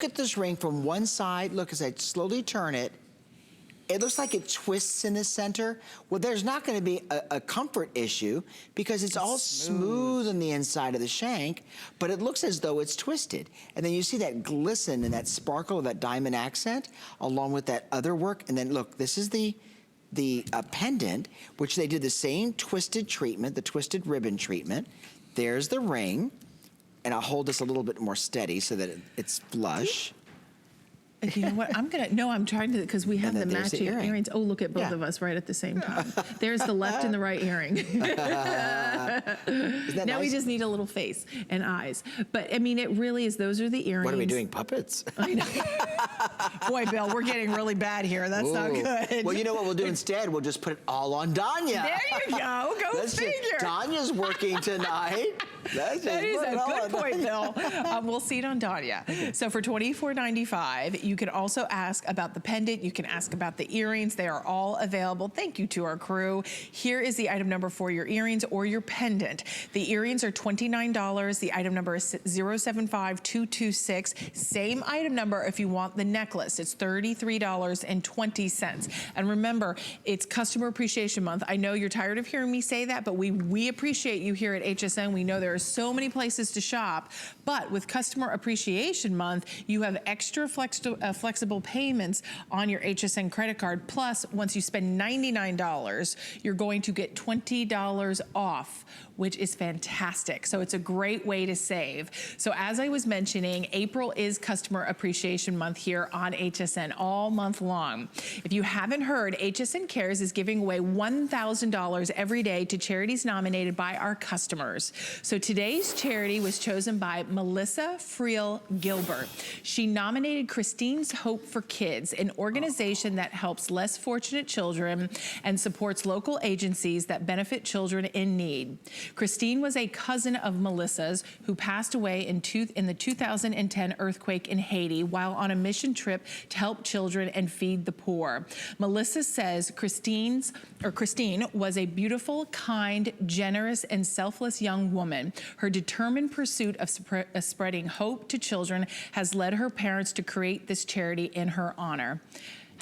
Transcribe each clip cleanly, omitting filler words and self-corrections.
at this ring from one side. Look, as I slowly turn it, it looks like it twists in the center. Well, there's not gonna be a comfort issue because it's all smooth on the inside of the shank, but it looks as though it's twisted. And then you see that glisten and that sparkle of that diamond accent along with that other work. And then look, this is the pendant, which they did the same twisted treatment, the twisted ribbon treatment. There's the ring. And I'll hold this a little bit more steady so that it's flush. You know what, I'm trying to, because we have the matching earrings. Oh, look at both of us right at the same time. There's the left and the right earring. Now nice? We just need a little face and eyes. But I mean, it really is, those are the earrings. What are we doing, puppets? I know. Boy, Bill, we're getting really bad here. That's not good. Well, you know what we'll do instead? We'll just put it all on Danya. There you go, go figure. Danya's working tonight. That is a good point, Bill. We'll see it on Danya. So for $24.95, you can also ask about the pendant. You can ask about the earrings. They are all available. Thank you to our crew. Here is the item number for your earrings or your pendant. The earrings are $29. The item number is 075226. Same item number if you want the necklace. It's $33.20. And remember, it's Customer Appreciation Month. I know you're tired of hearing me say that, but we appreciate you here at HSN. We know there are so many places to shop, but with Customer Appreciation Month, you have extra flexible payments on your HSN credit card. Plus, once you spend $99, you're going to get $20 off, which is fantastic. So it's a great way to save. So as I was mentioning, April is Customer Appreciation Month here on HSN all month long. If you haven't heard, HSN Cares is giving away $1,000 every day to charities nominated by our customers. So today's charity was chosen by Melissa Friel Gilbert. She nominated Christine's Hope for Kids, an organization that helps less fortunate children and supports local agencies that benefit children in need. Christine was a cousin of Melissa's who passed away in the 2010 earthquake in Haiti while on a mission trip to help children and feed the poor. Melissa says Christine was a beautiful, kind, generous, and selfless young woman. Her determined pursuit of spreading hope to children has led her parents to create this charity in her honor.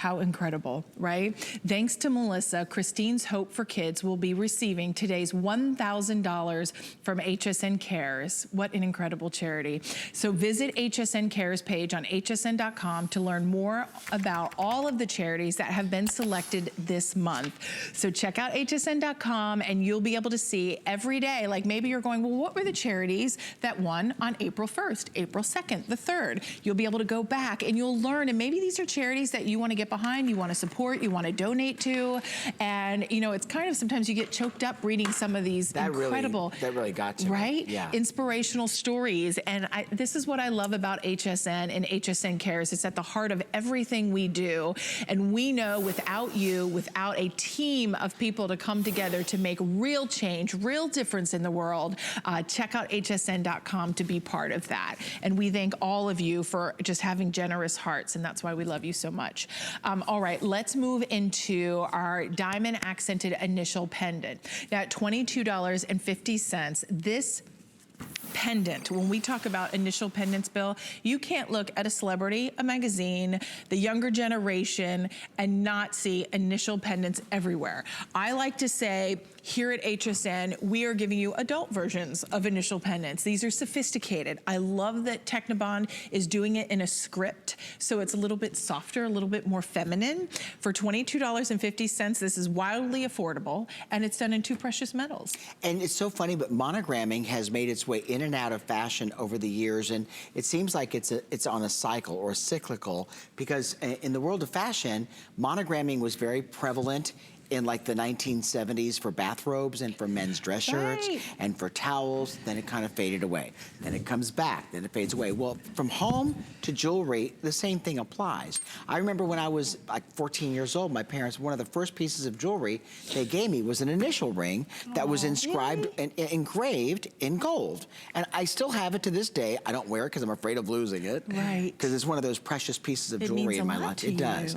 How incredible, right? Thanks to Melissa, Christine's Hope for Kids will be receiving today's $1,000 from HSN Cares. What an incredible charity. So visit HSN Cares page on hsn.com to learn more about all of the charities that have been selected this month. So check out hsn.com and you'll be able to see every day, like maybe you're going, well, what were the charities that won on April 1st, April 2nd, the 3rd? You'll be able to go back and you'll learn, and maybe these are charities that you want to get behind, you want to support, you want to donate to. And you know, it's kind of, sometimes you get choked up reading some of these that really got to right? Me. Yeah. Inspirational stories. And this is what I love about HSN and HSN Cares. It's at the heart of everything we do. And we know without you, without a team of people to come together to make real change, real difference in the world, check out hsn.com to be part of that. And we thank all of you for just having generous hearts. And that's why we love you so much. All right, let's move into our diamond accented initial pendant. Now at $22.50, this pendant, when we talk about initial pendants, Bill, you can't look at a celebrity, a magazine, the younger generation, and not see initial pendants everywhere. I like to say, here at HSN, we are giving you adult versions of initial pendants. These are sophisticated. I love that Technibond is doing it in a script, so it's a little bit softer, a little bit more feminine. For $22.50, this is wildly affordable, and it's done in 2 precious metals. And it's so funny, but monogramming has made its way in and out of fashion over the years, and it seems like it's on a cycle or cyclical, because in the world of fashion, monogramming was very prevalent in like the 1970s for bathrobes and for men's dress shirts and for towels. Then it kind of faded away. Then it comes back, then it fades away. Well, from home to jewelry, the same thing applies. I remember when I was like 14 years old, my parents, one of the first pieces of jewelry they gave me was an initial ring that was inscribed and engraved in gold. And I still have it to this day. I don't wear it because I'm afraid of losing it. Right. Because it's one of those precious pieces of jewelry in my life. It does.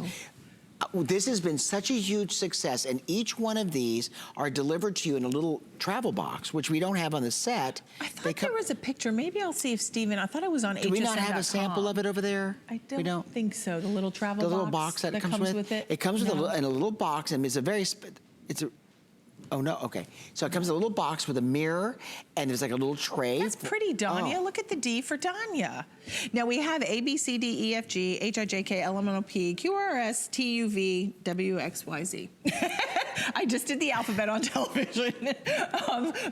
This has been such a huge success, and each one of these are delivered to you in a little travel box, which we don't have on the set. I thought there was a picture. Maybe I'll see if Steven, I thought it was on HSN.com. Do we not have a sample of it over there? I don't think so. The little travel box. The little box that comes with it? It comes with in a little box, and it's a, oh no, okay. So it comes in a little box with a mirror, and there's like a little tray. That's pretty, Danya. Oh. Look at the D for Danya. Now we have A, B, C, D, E, F, G, H, I, J, K, L, M, N, O, P, Q, R, S, T, U, V, W, X, Y, Z. I just did the alphabet on television.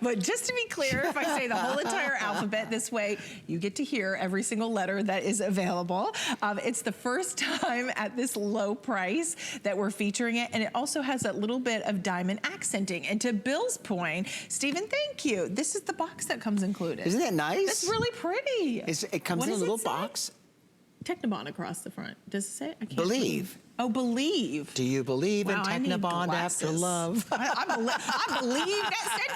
But just to be clear, if I say the whole entire alphabet this way, you get to hear every single letter that is available. It's the first time at this low price that we're featuring it, and it also has that little bit of diamond accenting. And to Bill's point, Stephen, thank you. This is the box that comes included. Isn't that nice? It's really pretty. It comes in a little box. Technibond across the front. Does it say? I can't Believe. Read. Oh, believe. Do you believe in Technibond after love? I believe that said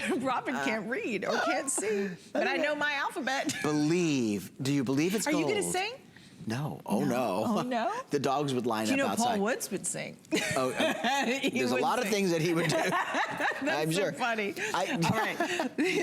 Technibond. Robin can't read or can't see, but I know my alphabet. Believe. Do you believe it's gold? Are you going to sing? No. Oh, no. Oh, no? The dogs would line up outside. Paul Woods would sing. Oh, there's a lot of things that he would do. I'm sure. So funny. All right.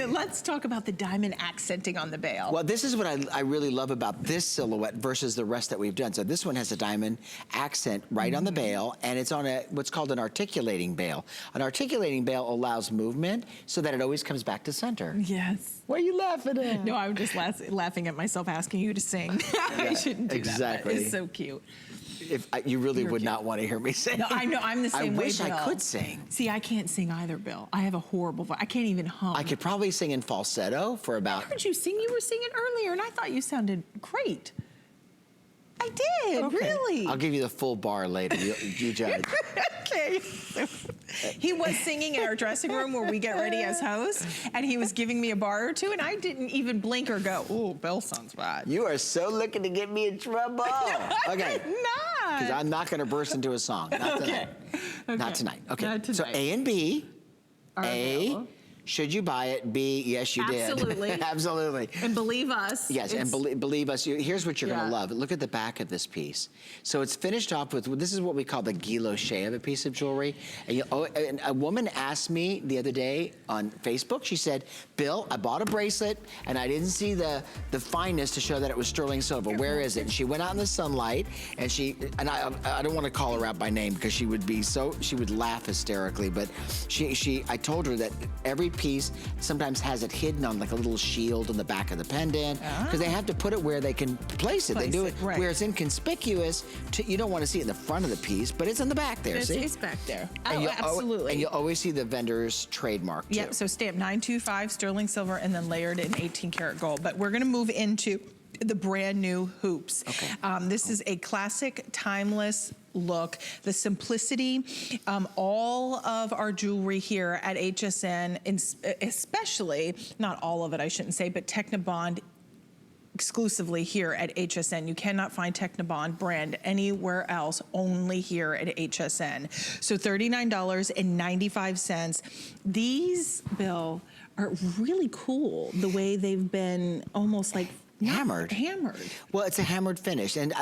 Let's talk about the diamond accenting on the bail. Well, this is what I really love about this silhouette versus the rest that we've done. So this one has a diamond accent right on the bail, and it's on what's called an articulating bail. An articulating bail allows movement so that it always comes back to center. Yes. What are you laughing at? No, I'm just laughing at myself asking you to sing. I shouldn't do exactly. that. It's so cute. If you really would not want to hear me sing. No, I know, I'm the same way, I wish Bill. I could sing. See, I can't sing either, Bill. I have a horrible voice. I can't even hum. I could probably sing in falsetto for about... I heard you sing. You were singing earlier, and I thought you sounded great. I did, okay. Really. I'll give you the full bar later. You judge. Okay. He was singing in our dressing room where we get ready as hosts, and he was giving me a bar or two, and I didn't even blink or go, "Ooh, Bill sounds bad." You are so looking to get me in trouble. No, okay. not. Because I'm not going to burst into a song. Not tonight. Okay. Not tonight. Okay. Not tonight. So A and B. Are A. available. Should you buy it? B, yes, you did. Absolutely. Absolutely. And believe us. Yes, and believe us. Here's what you're going to love. Look at the back of this piece. So it's finished off with, this is what we call the guilloche of a piece of jewelry. And a woman asked me the other day on Facebook, she said, Bill, I bought a bracelet and I didn't see the fineness to show that it was sterling silver. Where is it? And she went out in the sunlight and I don't want to call her out by name because she would laugh hysterically, but I told her that every piece sometimes has it hidden on like a little shield on the back of the pendant because they have to put it where they can place it. They do it where it's inconspicuous. You don't want to see it in the front of the piece, but it's in the back there. It's back there. And Absolutely. And you'll always see the vendor's trademark too. Yep, so stamp 925 sterling silver and then layered in 18 karat gold. But we're going to move into the brand new hoops. Okay. This is a classic, timeless look. The simplicity, all of our jewelry here at HSN, especially, not all of it, I shouldn't say, but Technibond exclusively here at HSN. You cannot find Technibond brand anywhere else, only here at HSN. So $39.95. These, Bill, are really cool, the way they've been almost like hammered. Well, it's a hammered finish. And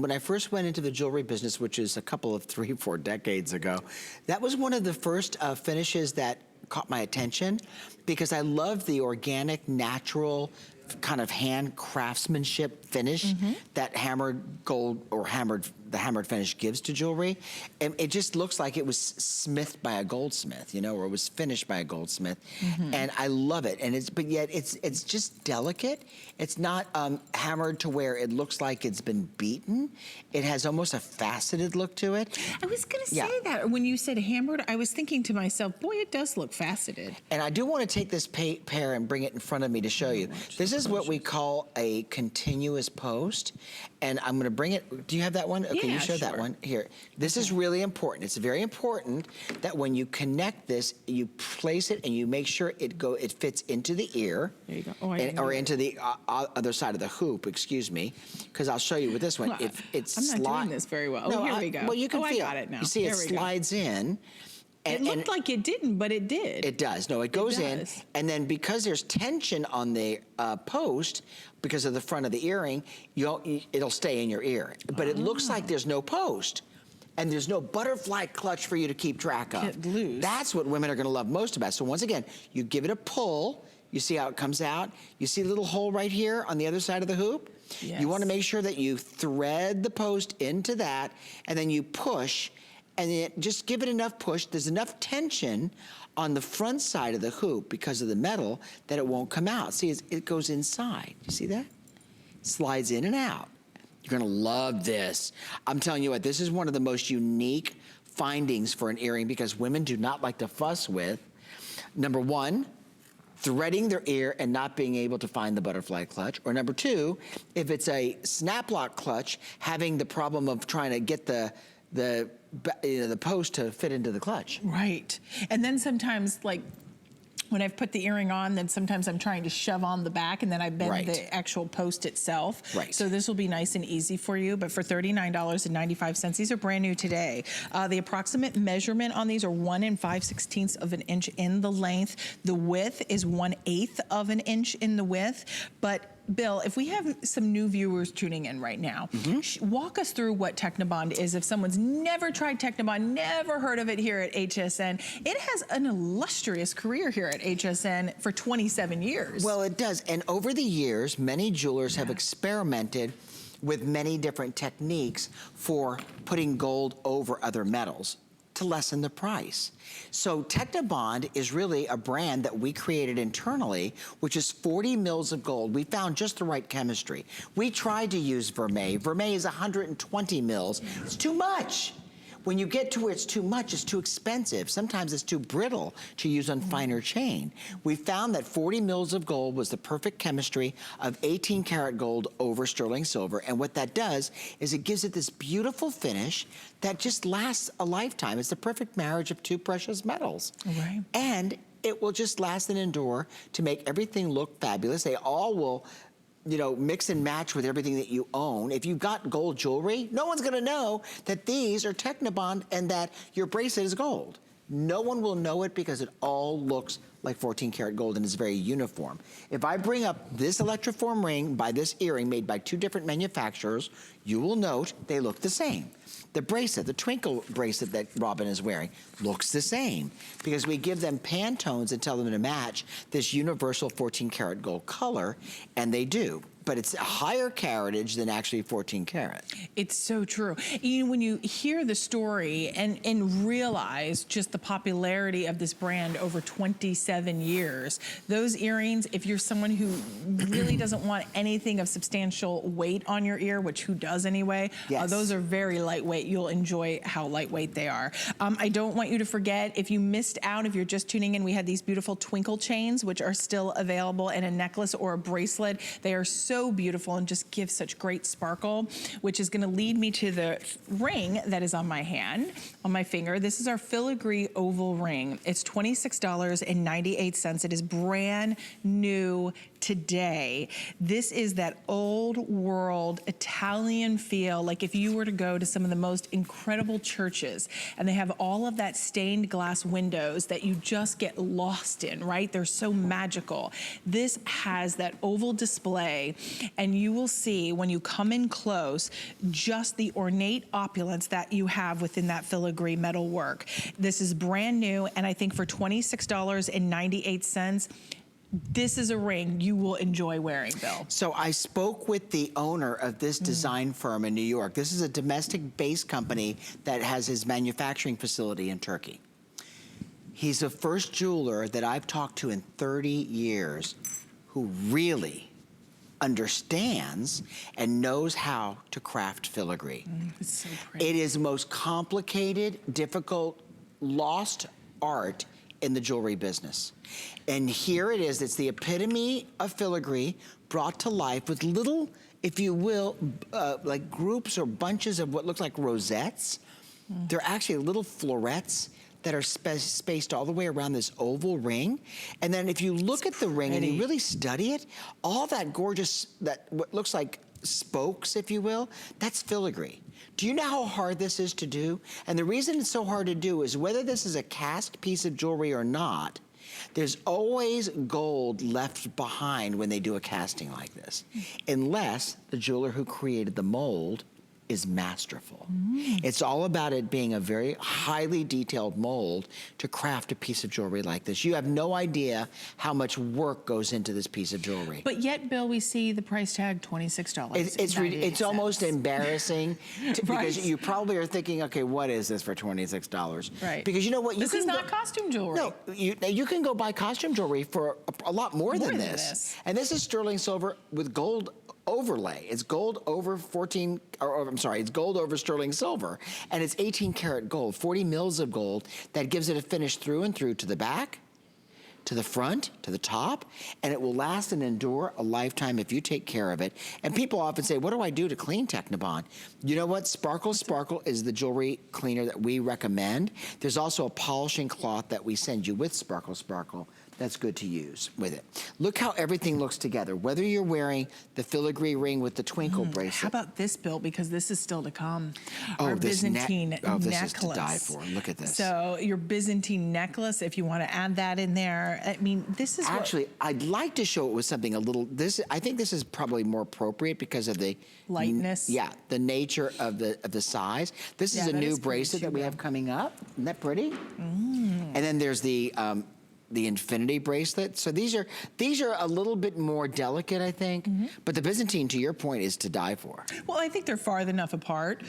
when I first went into the jewelry business, which is a couple of 3-4 decades ago, that was one of the first finishes that caught my attention because I love the organic, natural kind of hand craftsmanship finish that hammered gold or the hammered finish gives to jewelry. And it just looks like it was smithed by a goldsmith, or it was finished by a goldsmith. And I love it. And but yet it's just delicate. It's not hammered to where it looks like it's been beaten. It has almost a faceted look to it. I was gonna say that when you said hammered, I was thinking to myself, boy, it does look faceted. And I do want to take this pair and bring it in front of me to show you. This is what we call a continuous post. And I'm going to bring it. Do you have that one? Okay, you show that one. Here. This is really important. It's very important that when you connect this, you place it and you make sure it fits into the ear. There you go. Or into the other side of the hoop, excuse me. Because I'll show you with this one. I'm not doing this very well. No, here we go. Well, you can feel I got it now. You see, it slides in. It looked like it didn't, but it did. It does. No, it goes in, and then because there's tension on the post, because of the front of the earring, it'll stay in your ear. But it looks like there's no post, and there's no butterfly clutch for you to keep track of. Get loose. That's what women are going to love most about it. So once again, you give it a pull. You see how it comes out? You see a little hole right here on the other side of the hoop? Yes. You want to make sure that you thread the post into that, and then you push, and then just give it enough push. There's enough tension on the front side of the hoop because of the metal that it won't come out. See, it goes inside. You see that? Slides in and out. You're gonna love this. I'm telling you what, this is one of the most unique findings for an earring because women do not like to fuss with. Number one, threading their ear and not being able to find the butterfly clutch. Or number two, if it's a snap lock clutch, having the problem of trying to get the post to fit into the clutch. Right. And then sometimes, like, when I've put the earring on, then sometimes I'm trying to shove on the back and then I bend the actual post itself. Right. So this will be nice and easy for you, but for $39.95, these are brand new today. The approximate measurement on these are 1 5/16 of an inch in the length. The width is 1/8 of an inch in the width, but Bill, if we have some new viewers tuning in right now, walk us through what Technibond is. If someone's never tried Technibond, never heard of it here at HSN, it has an illustrious career here at HSN for 27 years. Well, it does. And over the years, many jewelers have experimented with many different techniques for putting gold over other metals to lessen the price. So Technibond is really a brand that we created internally, which is 40 mils of gold. We found just the right chemistry. We tried to use vermeil. Vermeil is 120 mils. It's too much. When you get to where it's too much, it's too expensive. Sometimes it's too brittle to use on finer chain. We found that 40 mils of gold was the perfect chemistry of 18 karat gold over sterling silver. And what that does is it gives it this beautiful finish that just lasts a lifetime. It's the perfect marriage of two precious metals. Right. And it will just last and endure to make everything look fabulous. They all will, you know, mix and match with everything that you own. If you've got gold jewelry, no one's gonna know that these are Technibond and that your bracelet is gold. No one will know it because it all looks like 14 karat gold and is very uniform. If I bring up this electroform ring by this earring made by two different manufacturers, you will note they look the same. The bracelet, the twinkle bracelet that Robin is wearing, looks the same because we give them Pantones and tell them to match this universal 14 karat gold color, and they do. But it's a higher caratage than actually 14 karat. It's so true. You know, when you hear the story and realize just the popularity of this brand over 27 years, those earrings, if you're someone who really doesn't want anything of substantial weight on your ear, which who does anyway, those are very lightweight. You'll enjoy how lightweight they are. I don't want you to forget, if you missed out, if you're just tuning in, we had these beautiful twinkle chains, which are still available in a necklace or a bracelet. They are so beautiful and just give such great sparkle, which is gonna lead me to the ring that is on my hand, on my finger. This is our Filigree oval ring. It's $26.98. It is brand new today. This is that old world Italian feel, like if you were to go to some of the most incredible churches and they have all of that stained glass windows that you just get lost in, right? They're so magical. This has that oval display, and you will see when you come in close just the ornate opulence that you have within that filigree metal work. This is brand new, and I think for $26.98, this is a ring you will enjoy wearing, Bill. So I spoke with the owner of this design firm in New York. This is a domestic-based company that has his manufacturing facility in Turkey. He's the first jeweler that I've talked to in 30 years who really understands and knows how to craft filigree. It's so pretty. It is the most complicated, difficult, lost art in the jewelry business. And here it is, it's the epitome of filigree brought to life with little, if you will, like groups or bunches of what looks like rosettes. They're actually little florets that are spaced all the way around this oval ring. And then if you look at the ring and you really study it, all that gorgeous, that what looks like spokes, if you will, that's filigree. Do you know how hard this is to do? And the reason it's so hard to do is whether this is a cast piece of jewelry or not, there's always gold left behind when they do a casting like this, unless the jeweler who created the mold is masterful. It's all about it being a very highly detailed mold to craft a piece of jewelry like this. You have no idea how much work goes into this piece of jewelry. But yet, Bill, we see the price tag, $26. It's almost embarrassing because Right. you probably are thinking, okay, what is this for $26? Right. Because you know what? This is not costume jewelry. No, you can go buy costume jewelry for a lot more than this. And this is sterling silver with gold overlay. It's gold over it's gold over sterling silver, and it's 18 karat gold, 40 mils of gold that gives it a finish through and through to the back, to the front, to the top, and it will last and endure a lifetime if you take care of it. And people often say, what do I do to clean Technibond? You know what? Sparkle Sparkle is the jewelry cleaner that we recommend. There's also a polishing cloth that we send you with Sparkle Sparkle that's good to use with it. Look how everything looks together. Whether you're wearing the filigree ring with the twinkle bracelet. How about this, Bill? Because this is still to come. Oh, Our this Byzantine necklace. This is to die for. Look at this. So your Byzantine necklace, if you want to add that in there, I mean, this is actually, I'd like to show it with something a little. I think this is probably more appropriate because of the lightness. Yeah, the nature of the size. This is a new bracelet that we have coming up. Isn't that pretty? And then there's the infinity bracelet. So these are a little bit more delicate, I think. But the Byzantine, to your point, is to die for. Well, I think they're far enough apart.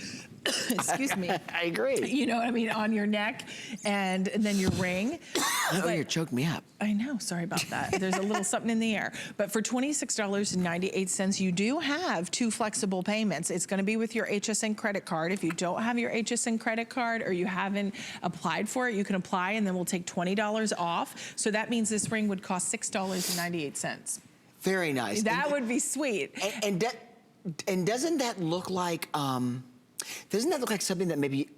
Excuse me. I agree. You know what I mean? On your neck and then your ring. Oh, you choked me up. I know, sorry about that. There's a little something in the air. But for $26.98, you do have 2 flexible payments. It's gonna be with your HSN credit card. If you don't have your HSN credit card or you haven't applied for it, you can apply and then we'll take $20 off. So that means this ring would cost $6.98. Very nice. That would be sweet. And doesn't that look like, something that maybe,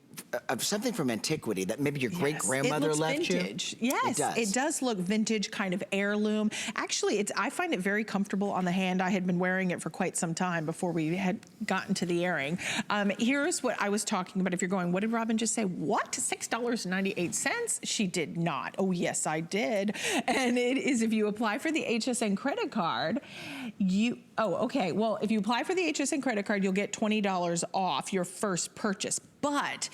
something from antiquity that maybe your great-grandmother left vintage. you? Yes, it does look vintage, kind of heirloom. Actually, I find it very comfortable on the hand. I had been wearing it for quite some time before we had gotten to the airing. Here's what I was talking about. If you're going, what did Robin just say? What? $6.98? She did not. Oh, yes, I did. And it is if you apply for the HSN credit card, okay. Well, if you apply for the HSN credit card, you'll get $20 off your first purchase. But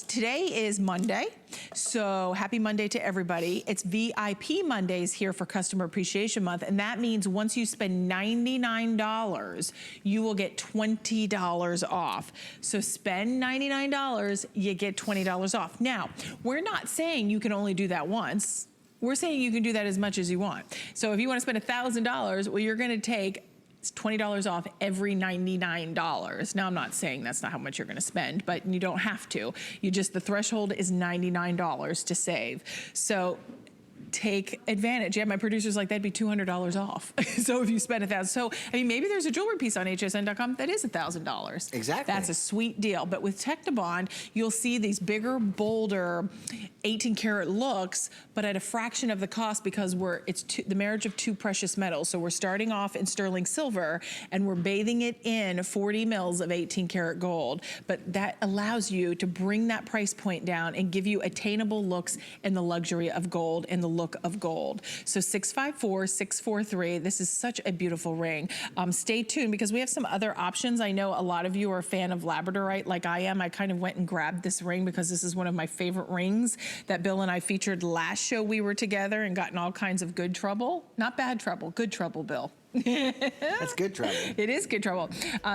today is Monday, so happy Monday to everybody. It's VIP Mondays here for Customer Appreciation Month, and that means once you spend $99, you will get $20 off. So spend $99, you get $20 off. Now, we're not saying you can only do that once. We're saying you can do that as much as you want. So if you want to spend $1,000, well, you're gonna take $20 off every $99. Now, I'm not saying that's not how much you're gonna spend, but you don't have to. The threshold is $99 to save. So take advantage. Yeah, my producer's like, that'd be $200 off. So if you spend $1,000. So, I mean, maybe there's a jewelry piece on hsn.com that is $1,000. Exactly. That's a sweet deal. But with Technibond, you'll see these bigger, bolder, 18 karat looks, but at a fraction of the cost because it's the marriage of 2 precious metals. So we're starting off in sterling silver and we're bathing it in 40 mils of 18 karat gold. But that allows you to bring that price point down and give you attainable looks in the luxury of gold and the look of gold. So 654-643, this is such a beautiful ring. Stay tuned because we have some other options. I know a lot of you are a fan of Labradorite like I am. I kind of went and grabbed this ring because this is one of my favorite rings that Bill and I featured last show we were together and got in all kinds of good trouble. Not bad trouble, good trouble, Bill. That's good trouble. It is good trouble.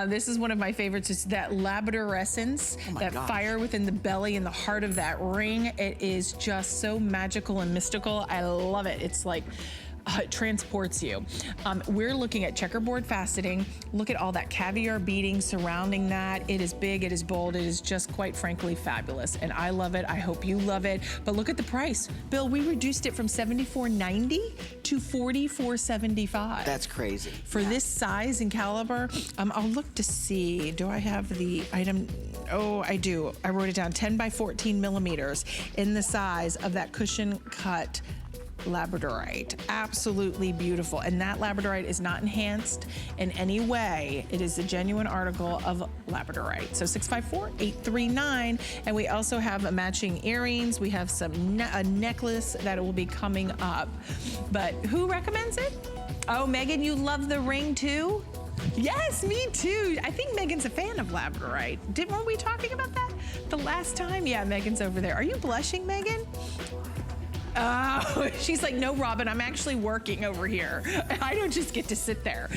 This is one of my favorites. It's that labradorescence, that fire within the belly and the heart of that ring. It is just so magical and mystical. I love it. It's like, it transports you. We're looking at checkerboard faceting. Look at all that caviar beading surrounding that. It is big, it is bold, it is just quite frankly fabulous. And I love it, I hope you love it. But look at the price. Bill, we reduced it from $74.90 to $44.75. That's crazy. For this size and caliber, I'll look to see, do I have the item? Oh, I do. I wrote it down, 10 by 14 millimeters in the size of that cushion cut Labradorite. Absolutely beautiful. And that Labradorite is not enhanced in any way. It is a genuine article of Labradorite. So 654-839. And we also have matching earrings. We have a necklace that will be coming up. But who recommends it? Oh, Megan, you love the ring too? Yes, me too. I think Megan's a fan of Labradorite. Weren't we talking about that the last time? Yeah, Megan's over there. Are you blushing, Megan? Oh, she's like, no, Robin, I'm actually working over here. I don't just get to sit there.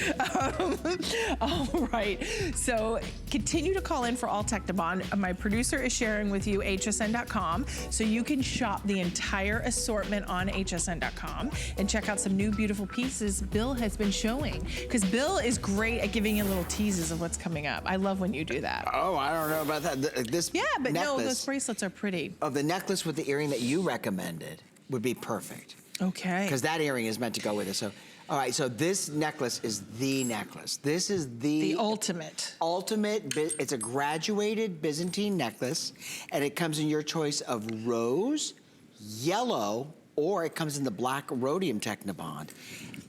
All right, so continue to call in for all Technibond. My producer is sharing with you hsn.com, so you can shop the entire assortment on hsn.com and check out some new beautiful pieces Bill has been showing, because Bill is great at giving you little teases of what's coming up. I love when you do that. Oh, I don't know about that. This yeah, but necklace, no, those bracelets are pretty. Oh, the necklace with the earring that you recommended would be perfect. Okay. Because that earring is meant to go with it. So, all right, so this necklace is the necklace. This is the ultimate. It's a graduated Byzantine necklace, and it comes in your choice of rose, yellow, or it comes in the black rhodium Technibond.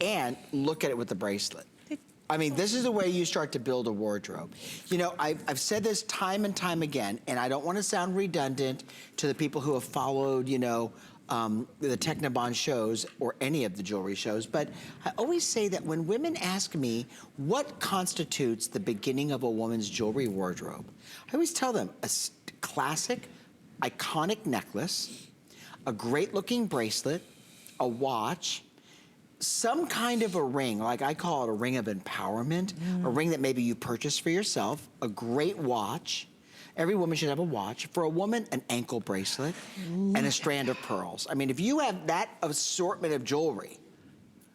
And look at it with the bracelet. I mean, this is the way you start to build a wardrobe. You know, I've said this time and time again, and I don't want to sound redundant to the people who have followed, you know, the Technibond shows or any of the jewelry shows, but I always say that when women ask me what constitutes the beginning of a woman's jewelry wardrobe, I always tell them a classic, iconic necklace, a great looking bracelet, a watch, some kind of a ring, like I call it a ring of empowerment, a ring that maybe you purchase for yourself, a great watch. Every woman should have a watch. For a woman, an ankle bracelet and a strand of pearls. I mean, if you have that assortment of jewelry,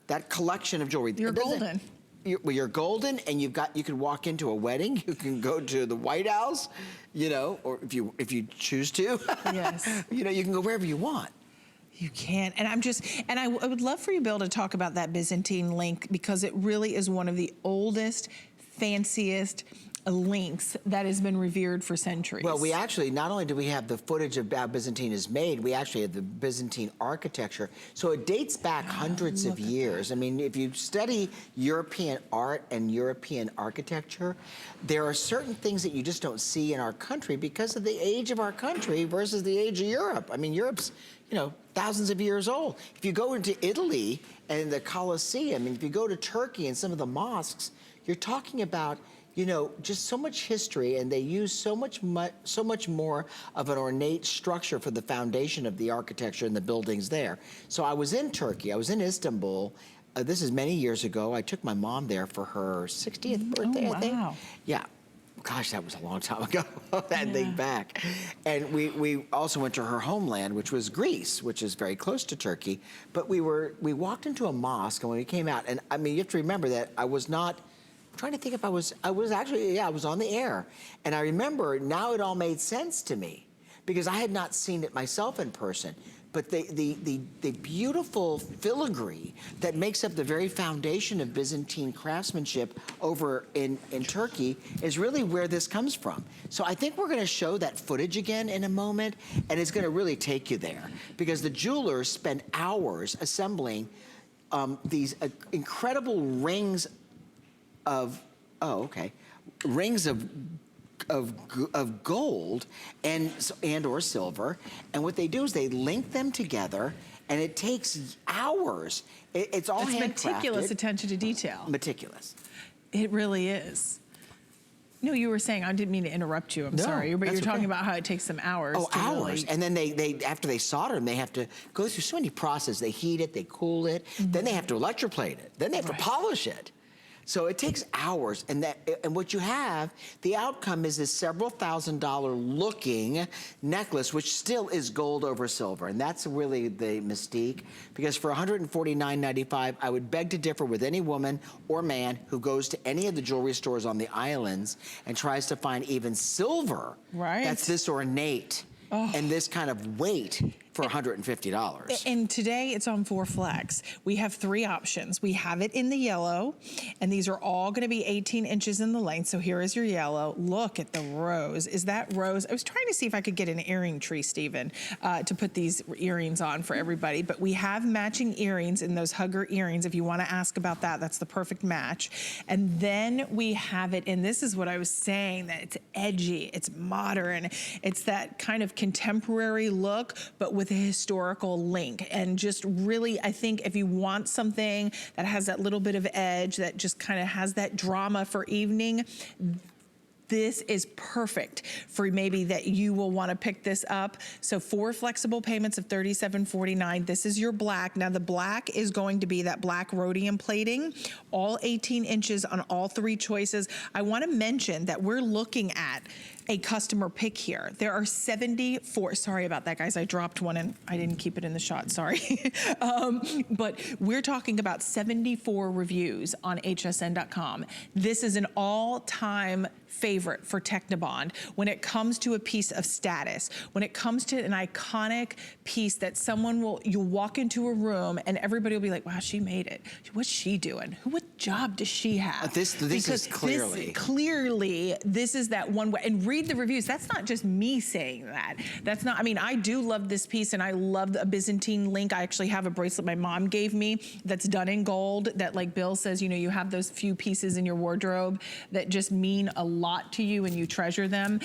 that collection of jewelry. You're golden. You're golden, and you can walk into a wedding, you can go to the White House, you know, or if you choose to. Yes. You know, you can go wherever you want. You can, and I would love for you, Bill, to talk about that Byzantine link, because it really is one of the oldest, fanciest links that has been revered for centuries. Well, we actually, not only do we have the footage of how Byzantine is made, we actually have the Byzantine architecture. So it dates back hundreds of years. I mean, if you study European art and European architecture, there are certain things that you just don't see in our country because of the age of our country versus the age of Europe. I mean, Europe's, you know, thousands of years old. If you go into Italy and the Colosseum, and if you go to Turkey and some of the mosques, you're talking about, you know, just so much history, and they use so much more of an ornate structure for the foundation of the architecture and the buildings there. So I was in Turkey, I was in Istanbul. This is many years ago. I took my mom there for her 60th birthday, I think. Wow. Yeah. Gosh, that was a long time ago. That thing back. And we also went to her homeland, which was Greece, which is very close to Turkey. But we walked into a mosque, and when we came out, and I mean, you have to remember that I was not, I'm trying to think if I was actually, yeah, I was on the air. And I remember now it all made sense to me because I had not seen it myself in person. But the beautiful filigree that makes up the very foundation of Byzantine craftsmanship over in Turkey is really where this comes from. So I think we're gonna show that footage again in a moment, and it's gonna really take you there because the jewelers spend hours assembling these incredible rings of, rings of gold and or silver, and what they do is they link them together, and it takes hours. It's all handcrafted. Meticulous attention to detail. Meticulous. It really is. No, you were saying, I didn't mean to interrupt you, I'm sorry, but you're talking about how it takes them hours. Oh, hours. And then they after they solder them, they have to go through so many processes. They heat it, they cool it, then they have to electroplate it, then they have to polish it. So it takes hours, and what you have, the outcome is this several $1,000 looking necklace, which still is gold over silver, and that's really the mystique, because for $149.95, I would beg to differ with any woman or man who goes to any of the jewelry stores on the islands and tries to find even silver that's this ornate and this kind of weight for $150. And today it's on 4 Flex. We have 3 options. We have it in the yellow, and these are all gonna be 18 inches in the length. So here is your yellow. Look at the rose. Is that rose? I was trying to see if I could get an earring tree, Stephen, to put these earrings on for everybody. But we have matching earrings in those hugger earrings. If you wanna ask about that, that's the perfect match. And then we have it, and this is what I was saying, that it's edgy, it's modern, it's that kind of contemporary look, but with a historical link. And just really, I think if you want something that has that little bit of edge, that just kind of has that drama for evening, this is perfect for maybe that you will want to pick this up. So 4 flexible payments of $37.49. This is your black. Now the black is going to be that black rhodium plating, all 18 inches on all 3 choices. I want to mention that we're looking at a customer pick here. There are 74, sorry about that guys, I dropped one and I didn't keep it in the shot, sorry. But we're talking about 74 reviews on hsn.com. This is an all-time favorite for Technibond when it comes to a piece of status, when it comes to an iconic piece that someone will, you'll walk into a room and everybody will be like, wow, she made it. What's she doing? What job does she have? This is clearly. Clearly, this is that one way. And read the reviews. That's not just me saying that. That's not, I mean, I do love this piece and I love a Byzantine link. I actually have a bracelet my mom gave me that's done in gold that, like Bill says, you know, you have those few pieces in your wardrobe that just mean a lot to you and you treasure them.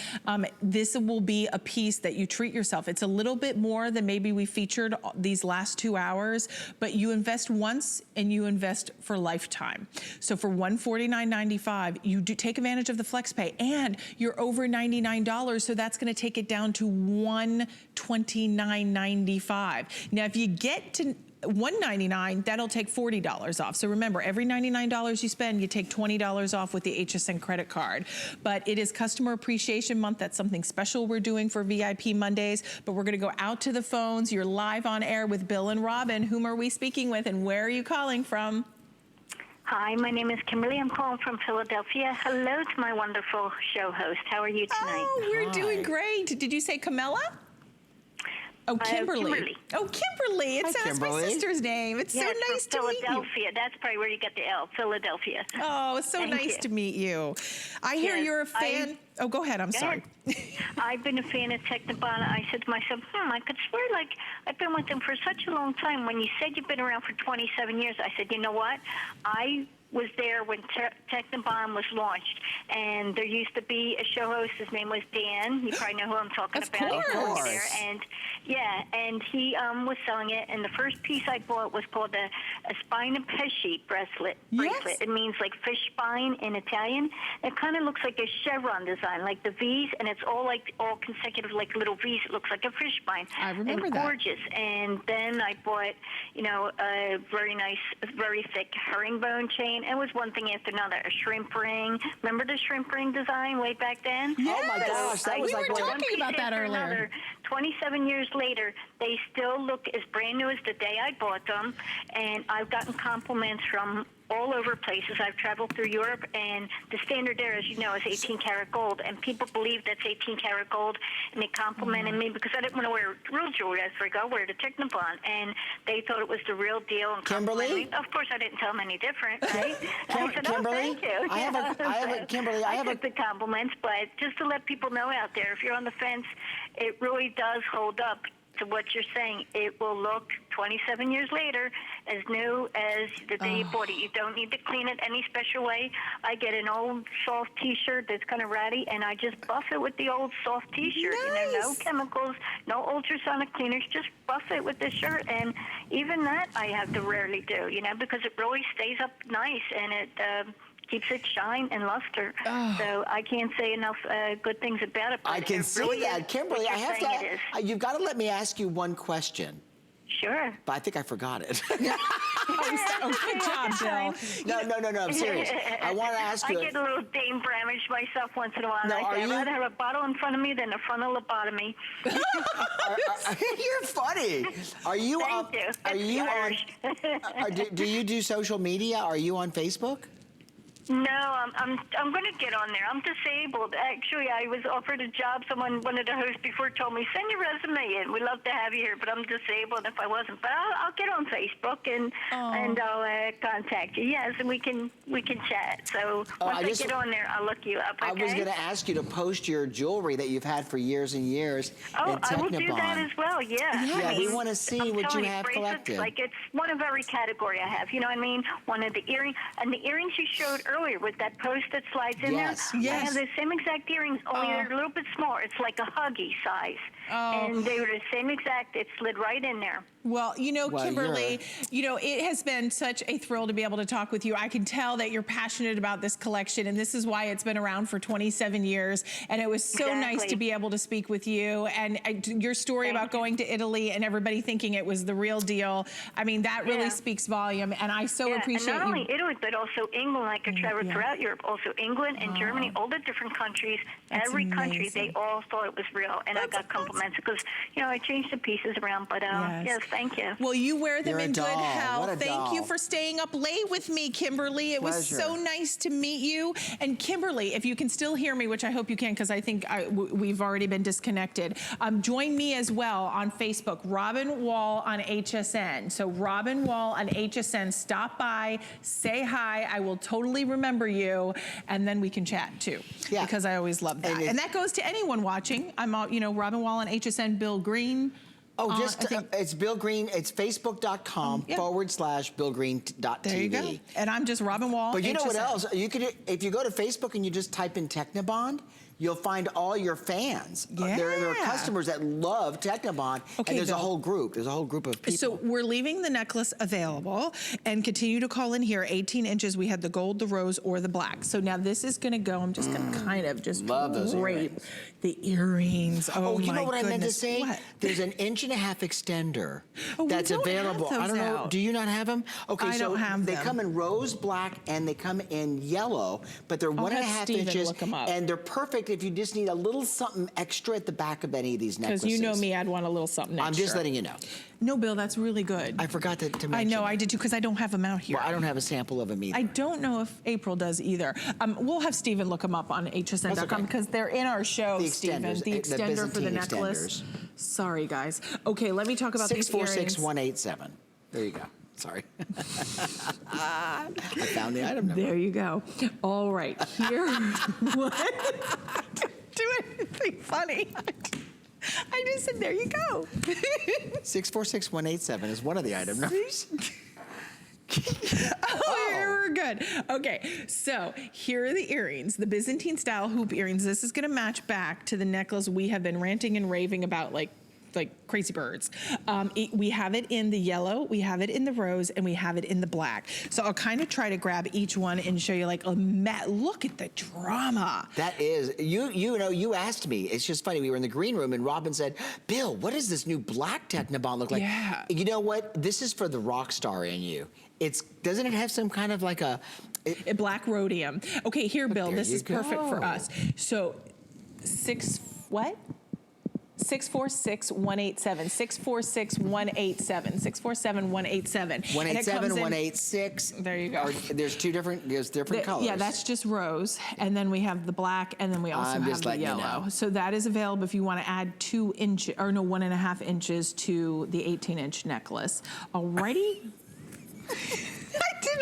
This will be a piece that you treat yourself. It's a little bit more than maybe we featured these last 2 hours, but you invest once and you invest for lifetime. So for $149.95, you do take advantage of the FlexPay and you're over $99, so that's gonna take it down to $129.95. Now, if you get to $199, that'll take $40 off. So remember, every $99 you spend, you take $20 off with the HSN credit card. But it is Customer Appreciation Month. That's something special we're doing for VIP Mondays. But we're gonna go out to the phones. You're live on air with Bill and Robin. Whom are we speaking with and where are you calling from? Hi, my name is Kimberly. I'm calling from Philadelphia. Hello to my wonderful show host. How are you tonight? Oh, we're doing great. Did you say Camilla? Oh, Kimberly. Kimberly. Oh, Kimberly. It sounds my sister's name. It's so nice to meet you. Philadelphia. That's probably where you get the L, Philadelphia. Oh, it's so nice to meet you. I hear you're a fan. Oh, go ahead. I'm sorry. I've been a fan of Technibond. I said to myself, I could swear like I've been with them for such a long time. When you said you've been around for 27 years, I said, you know what? I was there when Technibond was launched, and there used to be a show host. His name was Dan. You probably know who I'm talking about. Of course. There. And yeah, and he was selling it. And the first piece I bought was called a spine and pesci bracelet. Yes. It means like fish spine in Italian. It kind of looks like a chevron design, like the V's, and it's all consecutive, like little V's. It looks like a fish spine. I remember and that. Gorgeous. And then I bought, a very nice, very thick herringbone chain. It was one thing after another. A shrimp ring. Remember the shrimp ring design way back then? Yes. Oh my gosh, that was we like were talking about that earlier. Another. 27 years later, they still look as brand new as the day I bought them, and I've gotten compliments from all over places. I've traveled through Europe, and the standard there, as you know, is 18 karat gold, and people believe that's 18 karat gold, and they complimented me because I didn't want to wear real jewelry. I said, I'll wear the Technibond, and they thought it was the real deal. And Kimberly? Of course, I didn't tell them any different, right? And I said, Kimberly? thank you. Kimberly, I took the compliments, but just to let people know out there, if you're on the fence, it really does hold up to what you're saying. It will look 27 years later as new as the day you bought it. You don't need to clean it any special way. I get an old soft t-shirt that's kind of ratty, and I just buff it with the old soft t-shirt. Nice. No chemicals, no ultrasonic cleaners, just buff it with this shirt. And even that I have to rarely do, because it really stays up nice, and it keeps it shine and luster. So I can't say enough good things about it. I can see that. Kimberly, I have to, you've got to let me ask you one question. Sure. But I think I forgot it. Good job, Bill. No, I'm serious. I want to ask you. I get a little Dame Bramish myself once in a while. No, I'd rather have a bottle in front of me than a frontal lobotomy. You're funny. Are you Thank you. Are you on? Do you do social media? Are you on Facebook? No, I'm going to get on there. I'm disabled. Actually, I was offered a job. One of the hosts before told me, send your resume in. We'd love to have you here, but I'm disabled if I wasn't. But I'll get on Facebook and I'll contact you. Yes, and we can chat. So once I get on there, I'll look you up. Okay? I was going to ask you to post your jewelry that you've had for years and years. Oh, I will do that as well. Yeah. Yeah, I mean, we want to see what you have bracelets, collected. like it's one of every category I have. You know what I mean? One of the earrings, and the earrings you showed earlier with that post that slides in there. Yes. I have the same exact earrings, only they're a little bit smaller. It's like a huggy size. And they were the same exact. It slid right in there. Well, you know, Kimberly, you know, it has been such a thrill to be able to talk with you. I can tell that you're passionate about this collection, and this is why it's been around for 27 years. And it was so nice to be able to speak with you. And your story about going to Italy and everybody thinking it was the real deal, I mean, that really speaks volume. And I so appreciate and not only Italy, but also England. Like I traveled throughout Europe, also England and Germany, all the different countries. That's every country, they all thought it was real. And I got compliments because, you know, I changed the pieces around. But yes, thank you. Well, you wear them in good What health. a Thank you for staying up late with me, Kimberly. It was so nice to meet you. And Kimberly, if you can still hear me, which I hope you can, because I think we've already been disconnected, join me as well on Facebook, Robin Wall on HSN. So Robin Wall on HSN, stop by, say hi. I will totally remember you, and then we can chat too, because I always love that. And that goes to anyone watching. I'm, you know, Robin Wall on HSN, Bill Green. Oh, it's Bill Green. It's facebook.com/BillGreen.tv. There you go. And I'm just Robin Wall. But you know what else? You could, if you go to Facebook and you just type in Technibond, you'll find all your fans. There are customers that love Technibond, and there's a whole group. There's a whole group of people. So we're leaving the necklace available, and continue to call in here. 18 inches. We had the gold, the rose, or the black. So now this is going to go. I'm just going to kind of just love those earrings. The earrings. Oh, you know what goodness. I meant to say? What? There's an 1.5 inch extender that's we don't available. Have those I don't know. out. Do you not have them? Okay, I don't have they them. come in rose, black, and they come in yellow, but they're 1.5 inches, look 'em up. and they're perfect if you just need a little something extra at the back of any of these necklaces. Because you know me, I'd want a little something extra. I'm just letting you know. No, Bill, that's really good. I forgot to mention. I know, I did too, because I don't have them out here. Well, I don't have a sample of them either. I don't know if April does either. We'll have Stephen look them up on hsn.com because they're in our show, Stephen. The extender for the necklace. Sorry, guys. Okay, let me talk about these earrings. 646-187. There you go. Sorry. I found the item number. There you go. All right, here. What? Do anything funny. I just said, there you go. 646-187 is one of the item numbers. We're good. Okay, so here are the earrings, the Byzantine style hoop earrings. This is gonna match back to the necklace we have been ranting and raving about like crazy birds. We have it in the yellow, we have it in the rose, and we have it in the black. So I'll kind of try to grab each one and show you like, look at the drama. That is, you know, you asked me, it's just funny, we were in the green room and Robin said, Bill, what does this new black Technibond look like? Yeah. You know what? This is for the rock star in you. Doesn't it have some kind of like a black rhodium. Okay, here, Bill, this is perfect for us. So 646-187, 646-187, 647-187. 187, 186. There you go. There's different colors. Yeah, that's just rose. And then we have the black, and then we also have the yellow. You know. So that is available if you want to add 1.5 inches to the 18-inch necklace. Alrighty.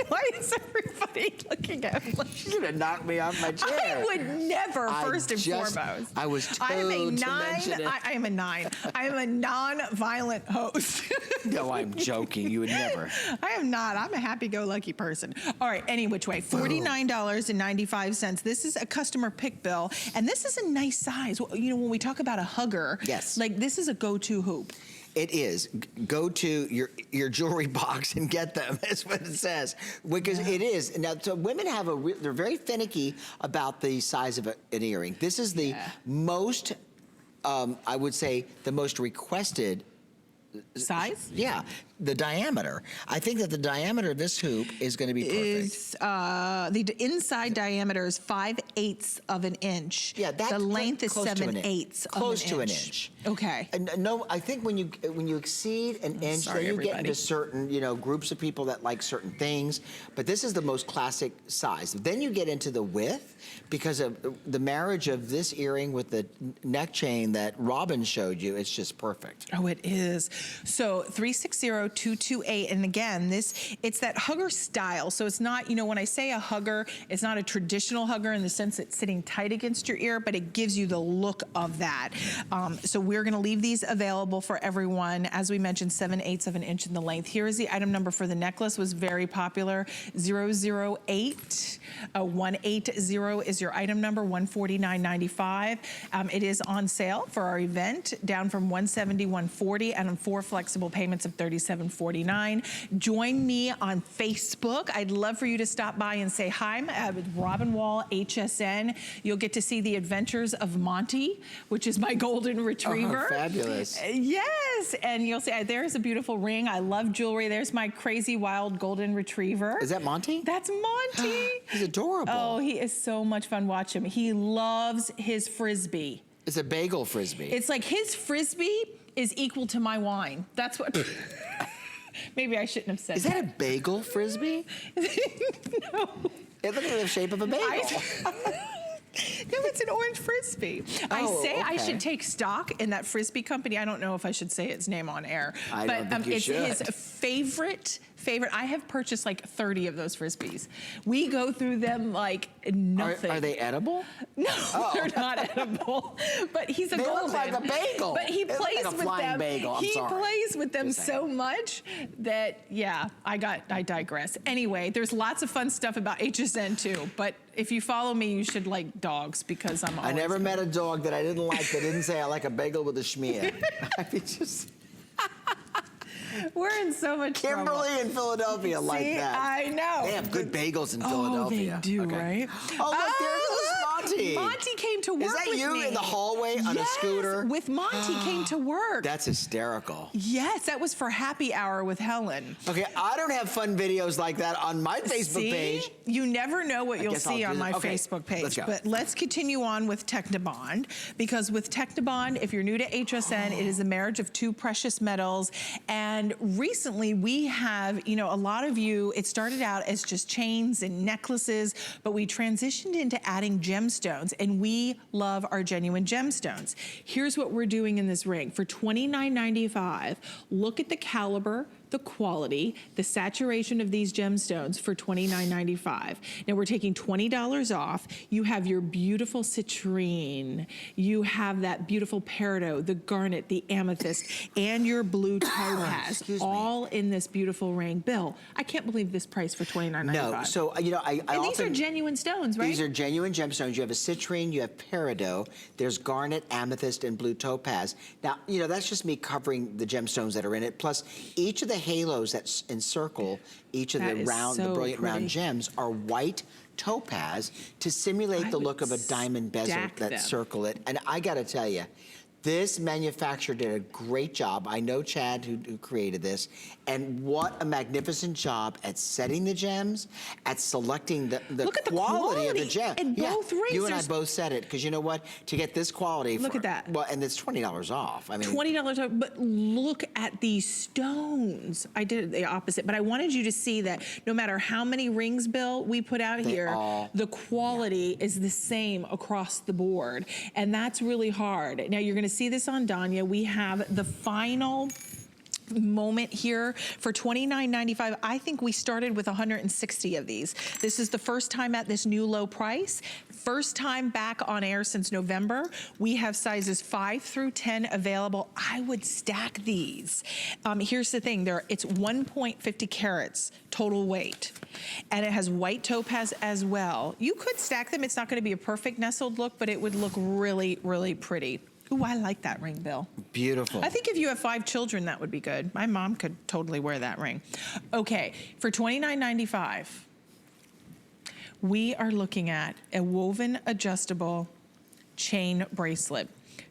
Why is everybody looking at me? You're gonna knock me off my chair. I would never, first and foremost. I was told to mention it. I am a 9. I am a non-violent host. No, I'm joking. You would never. I am not. I'm a happy-go-lucky person. All right, any which way. $49.95. This is a customer pick, Bill, and this is a nice size. You know, when we talk about a hugger, like this is a go-to hoop. It is. Go to your jewelry box and get them, is what it says. Because it is. Now, so women have they're very finicky about the size of an earring. This is the most, I would say, the most requested size? Yeah. the diameter. I think that the diameter of this hoop is going to be perfect. Is the inside diameter is 5/8 of an inch. Yeah, that's the length is close to an 7/8 of close an to inch. an inch. Okay. And no, I think when you exceed an inch, sorry, then you get everybody. into certain groups of people that like certain things. But this is the most classic size. Then you get into the width because of the marriage of this earring with the neck chain that Robin showed you. It's just perfect. Oh, it is. So 360-228, and again, it's that hugger style. So it's not, when I say a hugger, it's not a traditional hugger in the sense it's sitting tight against your ear, but it gives you the look of that. So we're gonna leave these available for everyone. As we mentioned, 7/8 of an inch in the length. Here is the item number for the necklace, was very popular, 008. 180 is your item number, $149.95. It is on sale for our event, down from $170, $140, and on 4 flexible payments of $37.49. Join me on Facebook. I'd love for you to stop by and say hi. I'm with Robin Wall, HSN. You'll get to see the adventures of Monty, which is my golden retriever. Oh, fabulous. Yes, and you'll see, there's a beautiful ring. I love jewelry. There's my crazy wild golden retriever. Is that Monty? That's Monty. He's adorable. Oh, he is so much fun. Watch him. He loves his Frisbee. It's a bagel Frisbee. It's like his Frisbee is equal to my wine. That's what... Maybe I shouldn't have said Is that a bagel Frisbee? No. It looks like the shape of a bagel. No, it's an orange Frisbee. I okay. should take stock in that Frisbee company. I don't know if I should say its name on air. I don't think you it's should. his favorite. I have purchased like 30 of those Frisbees. We go through them like nothing. Are they edible? No, they're not edible. But he's a They golden. look like a bagel. But he They look plays like a with flying them. bagel. I'm he sorry. plays with them Just so saying. much that I digress. Anyway, there's lots of fun stuff about HSN too. But if you follow me, you should like dogs because I'm always... I never met a dog that I didn't like that didn't say I like a bagel with a schmear. I mean, just... We're in so much trouble. Kimberly in Philadelphia like See, that. I know. They have good bagels in Oh, Philadelphia. they do, Okay. right? Oh, look, there goes Monty. Monty came to work Is that with you me. in the hallway on a scooter? With Monty came to work. That's hysterical. Yes, that was for happy hour with Helen. Okay, I don't have fun videos like that on my Facebook page. You never know what you'll guess I'll see do on my that. Okay, Facebook page. let's go. But let's continue on with Technibond, because with Technibond, if you're new to HSN, it is a marriage of 2 precious metals. And recently we have, a lot of you, it started out as just chains and necklaces, but we transitioned into adding gemstones, and we love our genuine gemstones. Here's what we're doing in this ring. For $29.95, look at the caliber, the quality, the saturation of these gemstones for $29.95. Now we're taking $20 off. You have your beautiful citrine. You have that beautiful peridot, the garnet, the amethyst, and your blue topaz, all in this beautiful ring. Bill, I can't believe this price for $29.95. No, so, I and also... these are genuine stones, right? These are genuine gemstones. You have a citrine, you have peridot, there's garnet, amethyst, and blue topaz. Now, that's just me covering the gemstones that are in it. Plus, each of the halos that encircle each of the brilliant round gems are white topaz to simulate the look of a diamond bezel that circle it. And I gotta tell you, this manufacturer did a great job. I know Chad who created this, and what a magnificent job at setting the gems, at selecting the quality of the gem. In both rings. You and I both said it, because you know what? To get this quality, look at that. Well, and it's $20 off. I mean, $20 off, but look at these stones. I did the opposite, but I wanted you to see that no matter how many rings, Bill, we put out here, the quality is the same across the board, and that's really hard. Now you're going to see this on Danya. We have the final moment here for $29.95. I think we started with 160 of these. This is the first time at this new low price. First time back on air since November. We have sizes 5 through 10 available. I would stack these. Here's the thing, it's 1.50 carats total weight. And it has white topaz as well. You could stack them. It's not gonna be a perfect nestled look, but it would look really, really pretty. Ooh, I like that ring, Bill. Beautiful. I think if you have 5 children, that would be good. My mom could totally wear that ring. Okay, for $29.95, we are looking at a woven adjustable chain bracelet.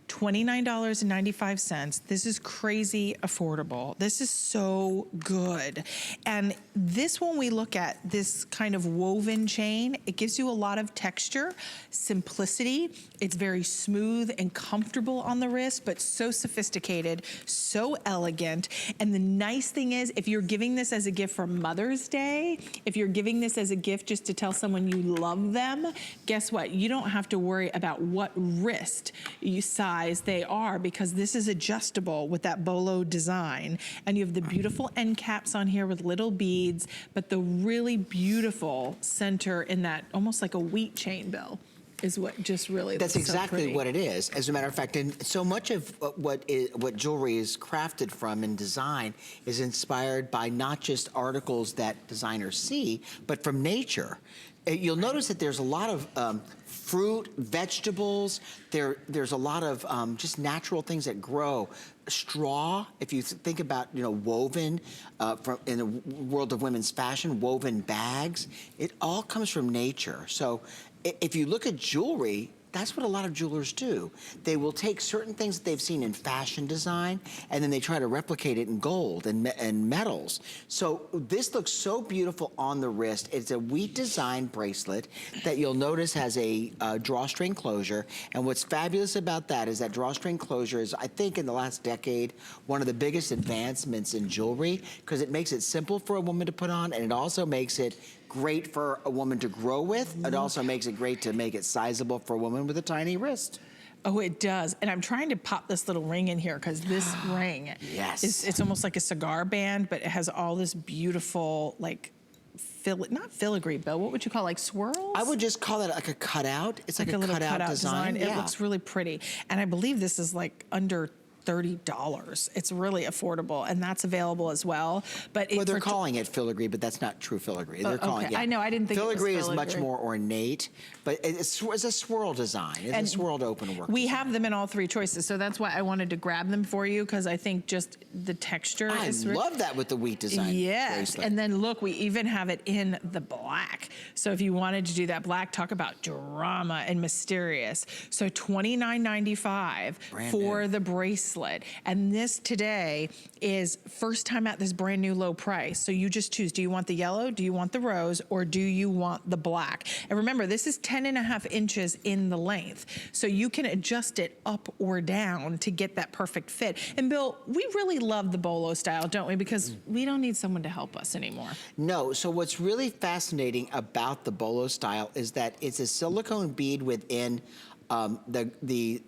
$29.95. This is crazy affordable. This is so good. And this, when we look at this kind of woven chain, it gives you a lot of texture, simplicity. It's very smooth and comfortable on the wrist, but so sophisticated, so elegant. And the nice thing is, if you're giving this as a gift for Mother's Day, if you're giving this as a gift just to tell someone you love them, guess what? You don't have to worry about what wrist size they are, because this is adjustable with that bolo design. And you have the beautiful end caps on here with little beads, but the really beautiful center in that, almost like a wheat chain, Bill, is what just really That's looks exactly so pretty. what it is. As a matter of fact, and so much of what jewelry is crafted from in design is inspired by not just articles that designers see, but from nature. You'll notice that there's a lot of fruit, vegetables. There's a lot of just natural things that grow. Straw, if you think about, you know, woven in the world of women's fashion, woven bags, it all comes from nature. So if you look at jewelry, that's what a lot of jewelers do. They will take certain things that they've seen in fashion design, and then they try to replicate it in gold and metals. So this looks so beautiful on the wrist. It's a wheat design bracelet that you'll notice has a drawstring closure. And what's fabulous about that is that drawstring closure is, I think, in the last decade, one of the biggest advancements in jewelry, because it makes it simple for a woman to put on, and it also makes it great for a woman to grow with. It also makes it great to make it sizable for a woman with a tiny wrist. Oh, it does. And I'm trying to pop this little ring in here, because this ring Yes. it's almost like a cigar band, but it has all this beautiful, like, not filigree, Bill, what would you call, like swirls? I would just call it like a cutout. It's like a little cutout design. It Yeah. looks really pretty. And I believe this is like under $30. It's really affordable, and that's available as well. But Well, they're calling it filigree, but that's not true filigree. They're calling okay. it. I know, I didn't think it was filigree is much filigree. more ornate, but it's a swirl design. It's a swirled open work. We design. have them in all three choices, so that's why I wanted to grab them for you, because I think just the texture I is love that with the wheat design. Yes, bracelet. and then look, we even have it in the black. So if you wanted to do that black, talk about drama and mysterious. So $29.95 Brand for new. the bracelet. And this today is first time at this brand new low price. So you just choose, do you want the yellow, do you want the rose, or do you want the black? And remember, this is 10.5 inches in the length. So you can adjust it up or down to get that perfect fit. And Bill, we really love the bolo style, don't we? Because we don't need someone to help us anymore. No, so what's really fascinating about the bolo style is that it's a silicone bead within the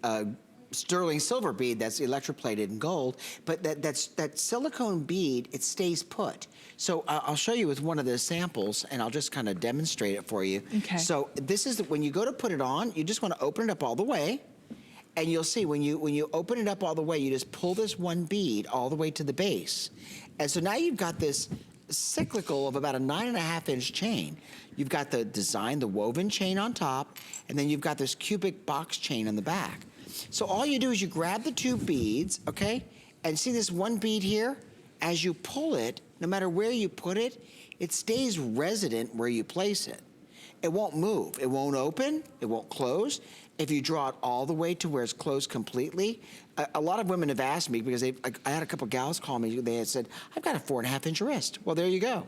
sterling silver bead that's electroplated in gold, but that silicone bead, it stays put. So I'll show you with one of the samples, and I'll just kind of demonstrate it for you. Okay. So this is, when you go to put it on, you just want to open it up all the way, and you'll see when you open it up all the way, you just pull this one bead all the way to the base. And so now you've got this cyclical of about a 9.5 inch chain. You've got the design, the woven chain on top, and then you've got this cubic box chain on the back. So all you do is you grab the two beads, okay? And see this one bead here? As you pull it, no matter where you put it, it stays resident where you place it. It won't move. It won't open. It won't close. If you draw it all the way to where it's closed completely, a lot of women have asked me, because I had a couple gals call me, they had said, I've got a 4.5 inch wrist. Well, there you go.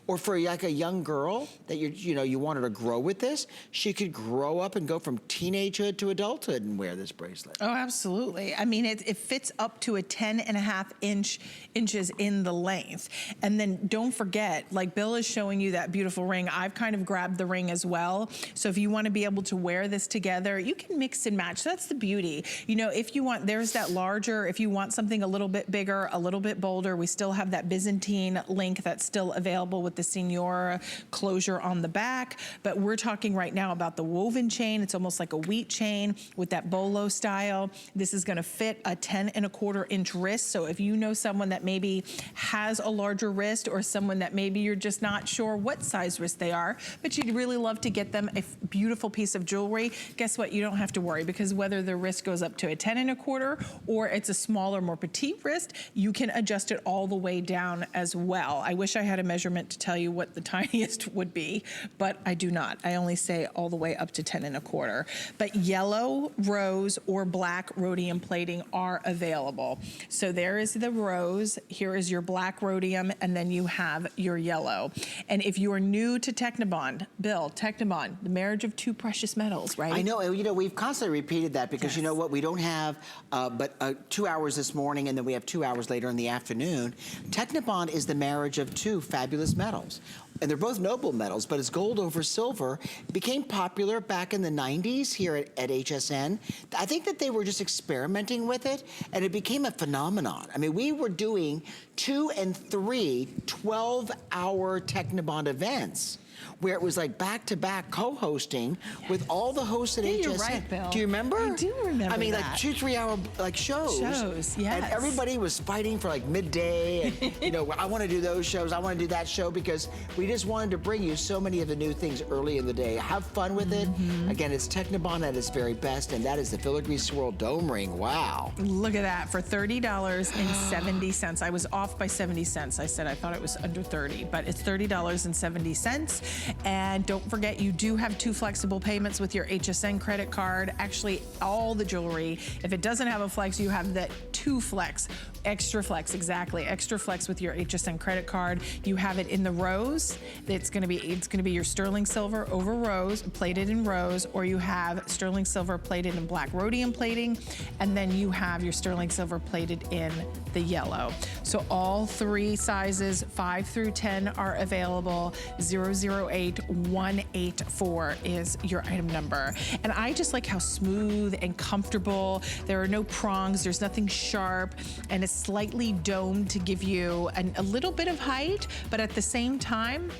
Or for like a young girl that you want her to grow with this, she could grow up and go from teenagehood to adulthood and wear this bracelet. Oh, absolutely. I mean, it fits up to a 10.5 inches in the length. And then don't forget, like Bill is showing you that beautiful ring, I've kind of grabbed the ring as well. So if you want to be able to wear this together, you can mix and match. That's the beauty. You know, if you want, there's that larger, if you want something a little bit bigger, a little bit bolder, we still have that Byzantine link that's still available with the Signora closure on the back. But we're talking right now about the woven chain. It's almost like a wheat chain with that bolo style. This is going to fit a 10.25 inch wrist. So if you know someone that maybe has a larger wrist, or someone that maybe you're just not sure what size wrist they are, but you'd really love to get them a beautiful piece of jewelry, guess what? You don't have to worry, because whether the wrist goes up to a 10.25 or it's a smaller, more petite wrist, you can adjust it all the way down as well. I wish I had a measurement to tell you what the tiniest would be, but I do not. I only say all the way up to 10 1/4. But yellow, rose, or black rhodium plating are available. So there is the rose, here is your black rhodium, and then you have your yellow. And if you are new to Technibond, Bill, Technibond, the marriage of two precious metals, right? I know, you know, we've constantly repeated that because Yes. you know what, we don't have but 2 hours this morning and then we have 2 hours later in the afternoon. Technibond is the marriage of two fabulous metals. And they're both noble metals, but it's gold over silver. It became popular back in the 90s here at HSN. I think that they were just experimenting with it, and it became a phenomenon. I mean, we were doing 2 and 3 12-hour Technibond events, where it was like back-to-back co-hosting with all the hosts at HSN. You're right, Bill. Do you remember? I do remember I mean, that. like 2 3-hour like shows. Shows, yes. And everybody was fighting for like midday. And, you know, I want to do those shows. I want to do that show because we just wanted to bring you so many of the new things early in the day. Have fun with it. Again, it's Technibond at its very best, and that is the Filigree Swirl Dome Ring. Wow. Look at that, for $30.70. I was off by 70 cents. I said I thought it was under 30, but it's $30.70. And don't forget, you do have 2 flexible payments with your HSN credit card. Actually, all the jewelry, if it doesn't have a flex, you have that 2 flex. Extra flex, exactly. Extra flex with your HSN credit card. You have it in the rose. It's gonna be your sterling silver over rose, plated in rose, or you have sterling silver plated in black rhodium plating, and then you have your sterling silver plated in the yellow. So all 3 sizes, 5 through 10 are available. 008184 is your item number. And I just like how smooth and comfortable. There are no prongs, there's nothing sharp, and it's slightly domed to give you a little bit of height, but at the same time,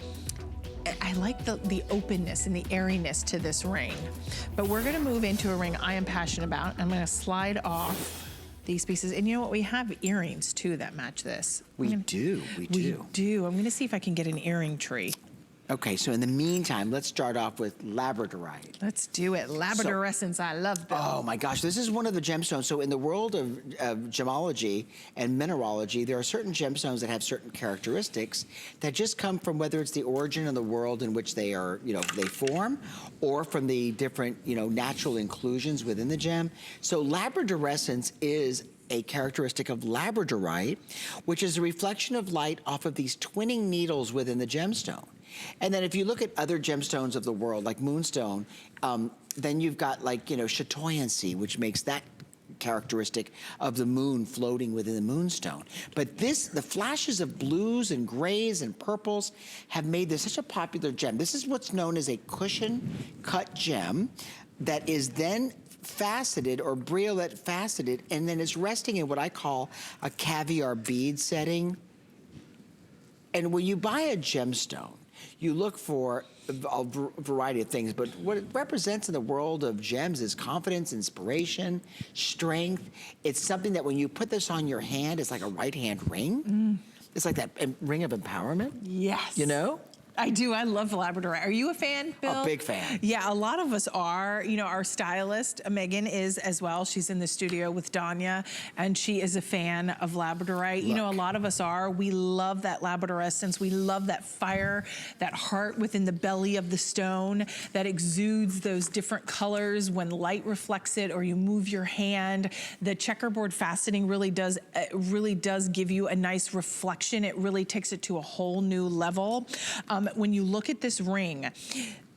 I like the openness and the airiness to this ring. But we're gonna move into a ring I am passionate about. I'm gonna slide off these pieces. And you know what, we have earrings too that match this. We do. We do. I'm gonna see if I can get an earring tree. Okay, so in the meantime, let's start off with Labradorite. Let's do it. Labradorescence, I love Bill. Oh my gosh, this is one of the gemstones. So in the world of gemology and mineralogy, there are certain gemstones that have certain characteristics that just come from whether it's the origin of the world in which they are, you know, they form, or from the different, you know, natural inclusions within the gem. So labradorescence is a characteristic of Labradorite, which is a reflection of light off of these twinning needles within the gemstone. And then if you look at other gemstones of the world, like moonstone, then you've got like, you know, chatoyancy, which makes that characteristic of the moon floating within the moonstone. But this, the flashes of blues and grays and purples have made this such a popular gem. This is what's known as a cushion cut gem that is then faceted or briolette faceted, and then it's resting in what I call a caviar bead setting. And when you buy a gemstone, you look for a variety of things, but what it represents in the world of gems is confidence, inspiration, strength. It's something that when you put this on your hand, it's like a right hand ring. It's like that ring of empowerment. Yes. You know? I do. I love Labradorite. Are you a fan, Bill? A big fan. Yeah, a lot of us are. You know, our stylist, Megan, is as well. She's in the studio with Danya, and she is a fan of Labradorite. You know, a lot of us are. We love that labradorescence. We love that fire, that heart within the belly of the stone that exudes those different colors when light reflects it or you move your hand. The checkerboard faceting really does give you a nice reflection. It really takes it to a whole new level. When you look at this ring,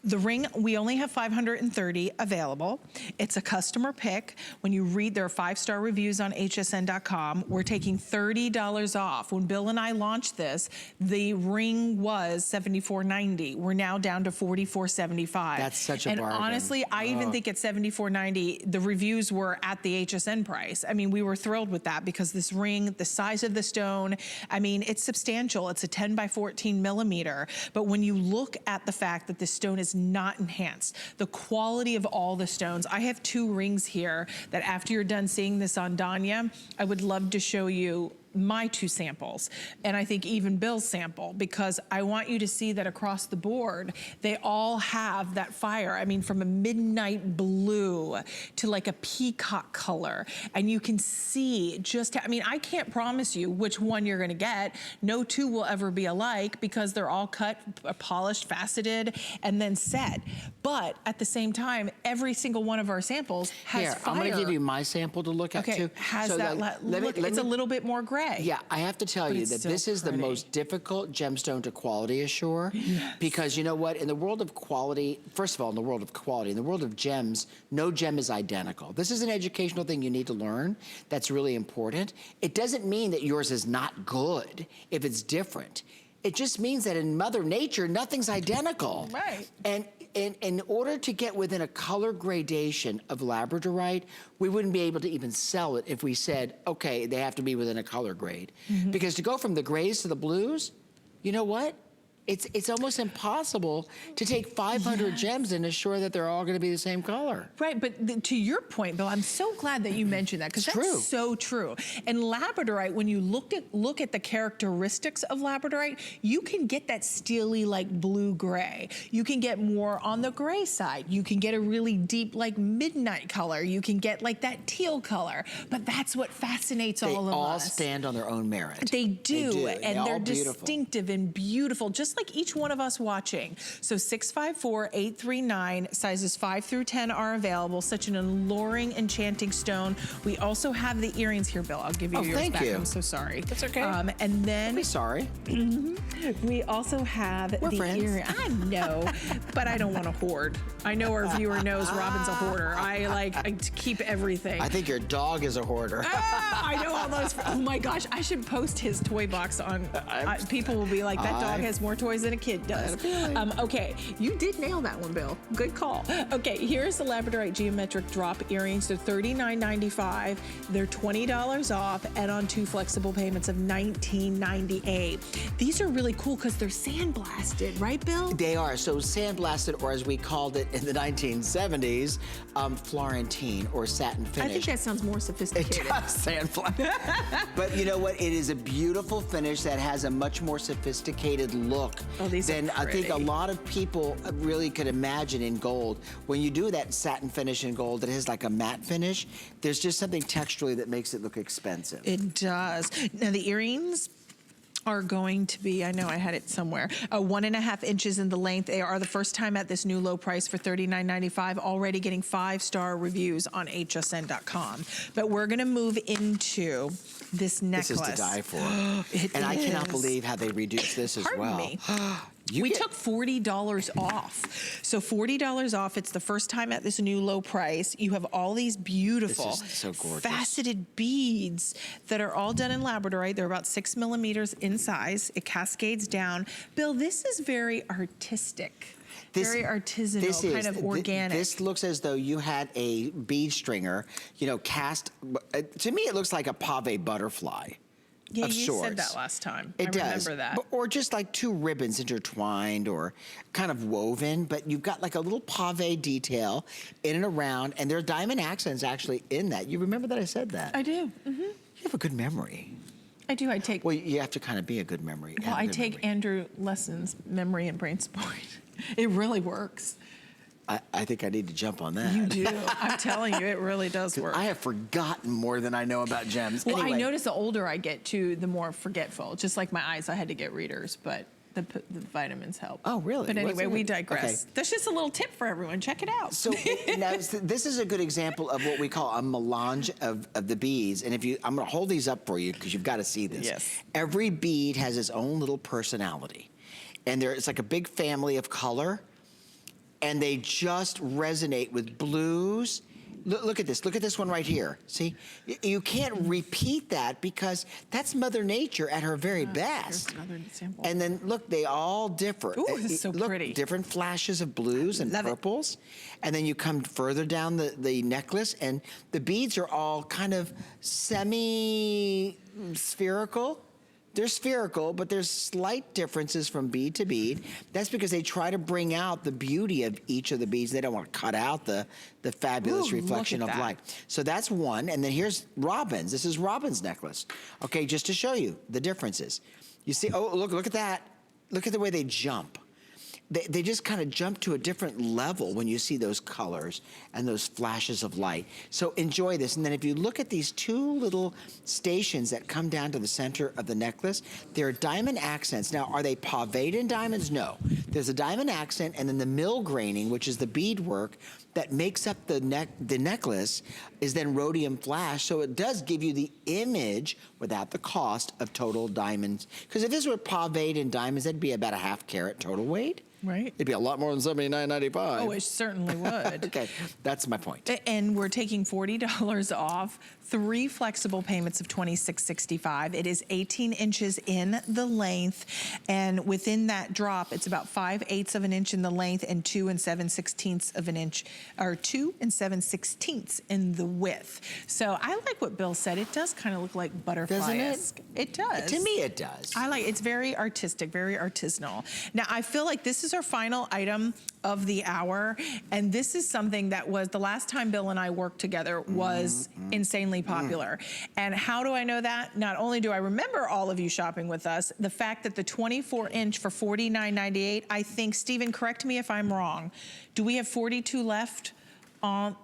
the ring, we only have 530 available. It's a customer pick. When you read, there are 5-star reviews on hsn.com. We're taking $30 off. When Bill and I launched this, the ring was $74.90. We're now down to $44.75. That's such a bargain. And honestly, I even think at $74.90, the reviews were at the HSN price. I mean, we were thrilled with that because this ring, the size of the stone, I mean, it's substantial. It's a 10 by 14 millimeter. But when you look at the fact that this stone is not enhanced, the quality of all the stones. I have 2 rings here that after you're done seeing this on Danya, I would love to show you my 2 samples, and I think even Bill's sample, because I want you to see that across the board, they all have that fire. I mean, from a midnight blue to like a peacock color, and you can see just, I mean, I can't promise you which one you're gonna get. No 2 will ever be alike because they're all cut, polished, faceted, and then set. But at the same time, every single one of our samples has Here, fire. I'm gonna give you my sample to look at too. Has So that, look, it's a little bit more gray. Yeah, I have to tell But you it's that so this is the pretty. most difficult gemstone to quality assure. Yes. Because you know what, in the world of quality, first of all, in the world of quality, in the world of gems, no gem is identical. This is an educational thing you need to learn that's really important. It doesn't mean that yours is not good if it's different. It just means that in Mother Nature, nothing's identical. Right. And in order to get within a color gradation of Labradorite, we wouldn't be able to even sell it if we said, okay, they have to be within a color grade. Because to go from the grays to the blues, you know what? It's almost impossible to take 500 gems and assure that they're all gonna be the same color. Right, but to your point, Bill, I'm so glad that you mentioned that, because It's that's true. so true. And Labradorite, when you look at the characteristics of Labradorite, you can get that steely, like blue-gray. You can get more on the gray side. You can get a really deep, like midnight color. You can get like that teal color. But that's what fascinates They all of all us. stand on their own merit. They do, and all they're beautiful. distinctive and beautiful, just like each one of us watching. So 654-839, sizes 5 through 10 are available. Such an alluring, enchanting stone. We also have the earrings here, Bill. I'll give you Oh, yours thank back. you. I'm so sorry. That's okay. And then I'm sorry. we also have We're the friends. earring. I know, but I don't want to hoard. I know our viewer knows Robin's a hoarder. I keep everything. I think your dog is a hoarder. I know all those. Oh my gosh, I should post his toy box on. People will be like, that dog has more toys than a kid does. Okay, you did nail that one, Bill. Good call. Okay, here's the Labradorite geometric drop earrings. They're $39.95. They're $20 off, and on 2 flexible payments of $19.98. These are really cool because they're sandblasted, right, Bill? They are, so sandblasted, or as we called it in the 1970s, Florentine or satin finish. I think that sounds more It sophisticated. does sandblast. But you know what? It is a beautiful finish that has a much more sophisticated look than I think a lot of people really could imagine in gold. When you do that satin finish in gold, it has like a matte finish. There's just something texturally that makes it look expensive. It does. Now the earrings are going to be, I know I had it somewhere, 1.5 inches in the length. They are the first time at this new low price for $39.95, already getting 5-star reviews on hsn.com. But we're gonna move into this necklace. This is to die for. It I cannot is. believe how they reduced this as Pardon well. me. You We get- took $40 off. So $40 off. It's the first time at this new low price. You have all these beautiful This is so gorgeous. faceted beads that are all done in Labradorite. They're about 6 millimeters in size. It cascades down. Bill, this is very artistic. Very artisanal, kind of organic. This looks as though you had a bead stringer, you know, cast. To me, it looks like a pave butterfly. Yeah, of you sorts. said that last time. It I does. remember that. Or just like 2 ribbons intertwined or kind of woven, but you've got like a little pave detail in and around, and there are diamond accents actually in that. You remember that I said that? I do. You have a good memory. I do. I take. Well, you have to kind of be a good memory. Well, have a I good take memory. Andrew Lesson's memory and brain support. It really works. I think I need to jump on that. You do. I'm telling you, it really does work. I have forgotten more than I know about gems. Well, anyway. I notice the older I get too, the more forgetful. Just like my eyes, I had to get readers, but the vitamins help. Oh, really? But anyway, Wasn't we it? digress. Okay. That's just a little tip for everyone. Check it out. So now, this is a good example of what we call a melange of the beads. And I'm gonna hold these up for you because you've got to see this. Yes. Every bead has its own little personality. And it's like a big family of color. And they just resonate with blues. Look at this one right here. See, you can't repeat that because that's Mother Nature at her very best. Here's another sample. And then look, they all differ. Ooh, this is so Look, pretty. different flashes of blues and Love it. purples. And then you come further down the necklace, and the beads are all kind of semi-spherical, They're spherical, but there's slight differences from bead to bead. That's because they try to bring out the beauty of each of the beads. They don't want to cut out the fabulous reflection of light. So that's one, and then here's Robin's. This is Robin's necklace. Okay, just to show you the differences. You see, oh, look at that. Look at the way they jump. They just kind of jump to a different level when you see those colors and those flashes of light. So enjoy this. And then if you look at these two little stations that come down to the center of the necklace, they're diamond accents. Now, are they paved in diamonds? No. There's a diamond accent, and then the mill graining, which is the beadwork that makes up the necklace, is then rhodium flash. So it does give you the image without the cost of total diamonds. Because if this were paved in diamonds, that'd be about a ½ carat total weight. Right. It'd be a lot more than $79.95. Oh, it certainly would. Okay, that's my point. And we're taking $40 off, 3 flexible payments of $26.65. It is 18 inches in the length, and within that drop, it's about 5/8 of an inch in the length and 2 7/16 of an inch, or 2 7/16 in the width. So I like what Bill said. It does kind of look like butterfly-esque. It does. To me, it does. I like it's very artistic, very artisanal. Now, I feel like this is our final item of the hour, and this is something that was the last time Bill and I worked together was insanely popular. And how do I know that? Not only do I remember all of you shopping with us, the fact that the 24-inch for $49.98, I think, Stephen, correct me if I'm wrong, do we have 42 left on?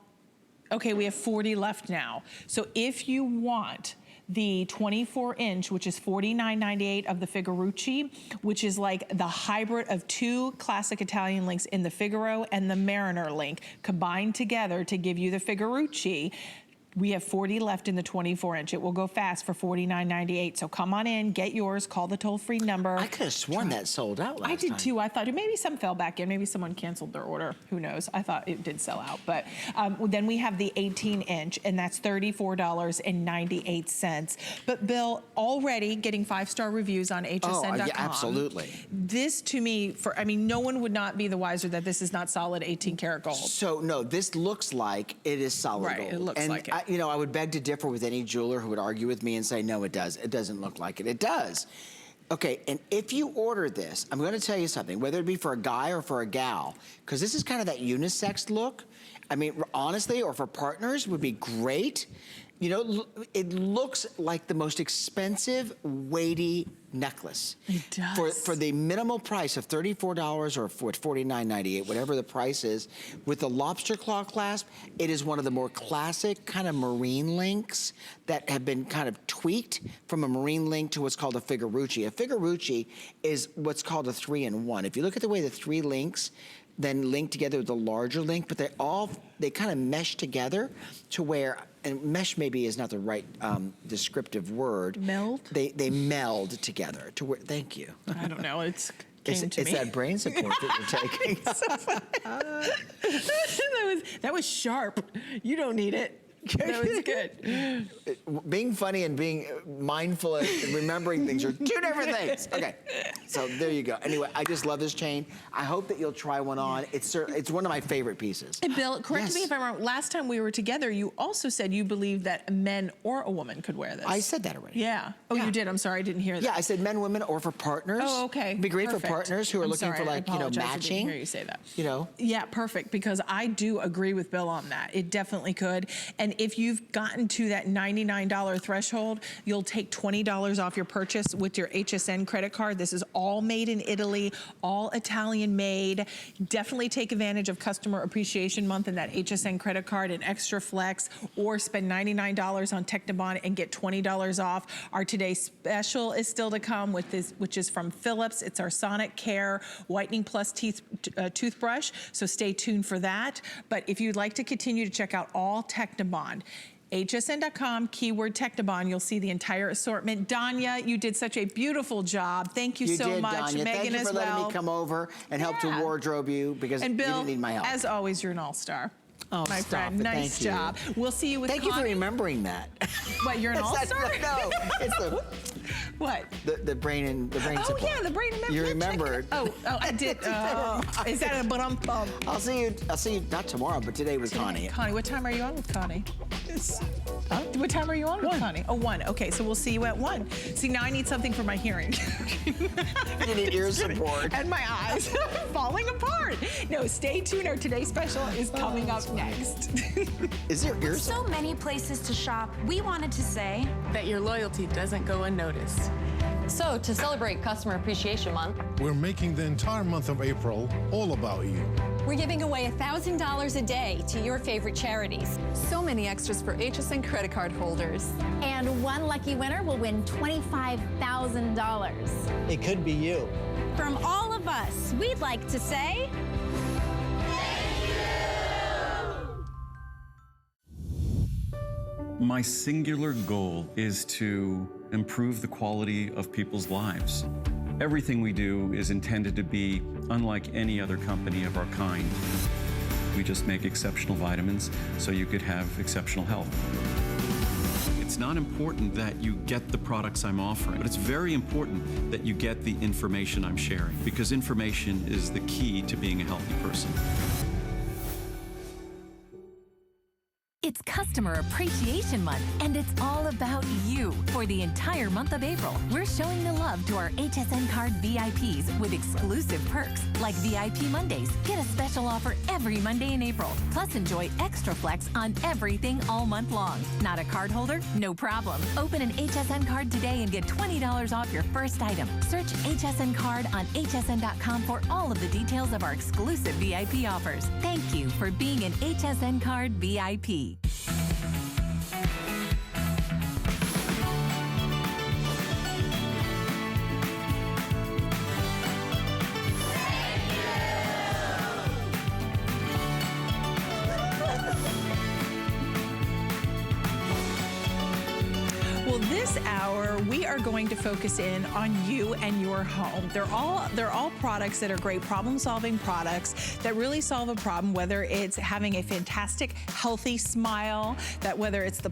Okay, we have 40 left now. So if you want the 24-inch, which is $49.98 of the Figurucci, which is like the hybrid of 2 classic Italian links in the Figaro and the Mariner link combined together to give you the Figurucci. We have 40 left in the 24-inch. It will go fast for $49.98. So come on in, get yours, call the toll-free number. I could have sworn that sold out last time. I did too. I thought maybe some fell back in. Maybe someone canceled their order. Who knows? I thought it did sell out. But then we have the 18-inch, and that's $34.98. But Bill, already getting 5-star reviews on HSN.com. Oh, yeah, absolutely. This to me, I mean, no one would not be the wiser that this is not solid 18 karat gold. So no, this looks like it is solid gold. It looks like it. You know, I would beg to differ with any jeweler who would argue with me and say, no, it does. It doesn't look like it. It does. Okay, and if you order this, I'm going to tell you something, whether it be for a guy or for a gal, because this is kind of that unisex look. I mean, honestly, or for partners would be great. You know, it looks like the most expensive, weighty necklace. It does. For the minimal price of $34 or for $49.98, whatever the price is, with the lobster claw clasp, it is one of the more classic kind of marine links that have been kind of tweaked from a marine link to what's called a Figurucci. A Figurucci is what's called a 3-in-1. If you look at the way the 3 links then link together with the larger link, but they kind of mesh together to where, and mesh maybe is not the right descriptive word. Meld? They meld together to where, thank you. I don't know, it's It's that brain support that you're taking. that was sharp. You don't need it. That was good. Being funny and being mindful and remembering things are 2 different things. Okay, so there you go. Anyway, I just love this chain. I hope that you'll try one on. It's one of my favorite pieces. And Bill, correct me if I'm wrong. Last time we were together, you also said you believed that a man or a woman could wear this. I said that already. Yeah. Oh, yeah. You did. I'm sorry, I didn't hear that. Yeah, I said men, women, or for partners. Oh, okay. It'd be great Perfect. for partners who are looking for, like, I apologize, matching. I didn't hear you say that. You know. Yeah, perfect. Because I do agree with Bill on that. It definitely could. And if you've gotten to that $99 threshold, you'll take $20 off your purchase with your HSN credit card. This is all made in Italy, all Italian made. Definitely take advantage of Customer Appreciation Month and that HSN credit card and extra flex, or spend $99 on Technibond and get $20 off. Our today's special is still to come with this, which is from Philips. It's our Sonic Care Whitening Plus toothbrush, so stay tuned for that. But if you'd like to continue to check out all Technibond, hsn.com, keyword Technibond, you'll see the entire assortment. Danya, you did such a beautiful job. Thank you so much. Danya. Megan Thank you as for well. letting me come over and help to wardrobe you, because And Bill, you didn't need my help. as always, you're an all-star. Oh, my stop friend, it. nice Thank job. you. We'll see you with Thank you for Connie. remembering that. What, you're an all-star? No, it's What? the brain and Oh support. yeah, the brain and You remembered. Oh, I did. Is that a bum? I'll see you not tomorrow, but today with Connie. Connie, what time are you on with Connie? Huh? What time are you on with 1. Connie? Oh, 1. Okay, so we'll see you at 1. See, now I need something for my hearing. You need ear support. And my eyes falling apart. No, stay tuned. Our Today Special is coming up next. Is there ear With so many places to shop, we wanted to say that your loyalty doesn't go unnoticed. So, to celebrate Customer Appreciation Month, we're making the entire month of April all about you. We're giving away $1,000 a day to your favorite charities. So many extras for HSN credit card holders. And one lucky winner will win $25,000. It could be you. From all of us, we'd like to say... My singular goal is to improve the quality of people's lives. Everything we do is intended to be unlike any other company of our kind. We just make exceptional vitamins so you could have exceptional health. It's not important that you get the products I'm offering, but it's very important that you get the information I'm sharing, because information is the key to being a healthy person. It's Customer Appreciation Month, and it's all about you. For the entire month of April, we're showing the love to our HSN Card VIPs with exclusive perks, like VIP Mondays. Get a special offer every Monday in April. Plus, enjoy extra flex on everything all month long. Not a card holder? No problem. Open an HSN card today and get $20 off your first item. Search HSN Card on hsn.com for all of the details of our exclusive VIP offers. Thank you for being an HSN Card VIP. Well, this hour, we are going to focus in on you and your home. They're all products that are great problem-solving products that really solve a problem, whether it's having a fantastic, healthy smile, that whether it's the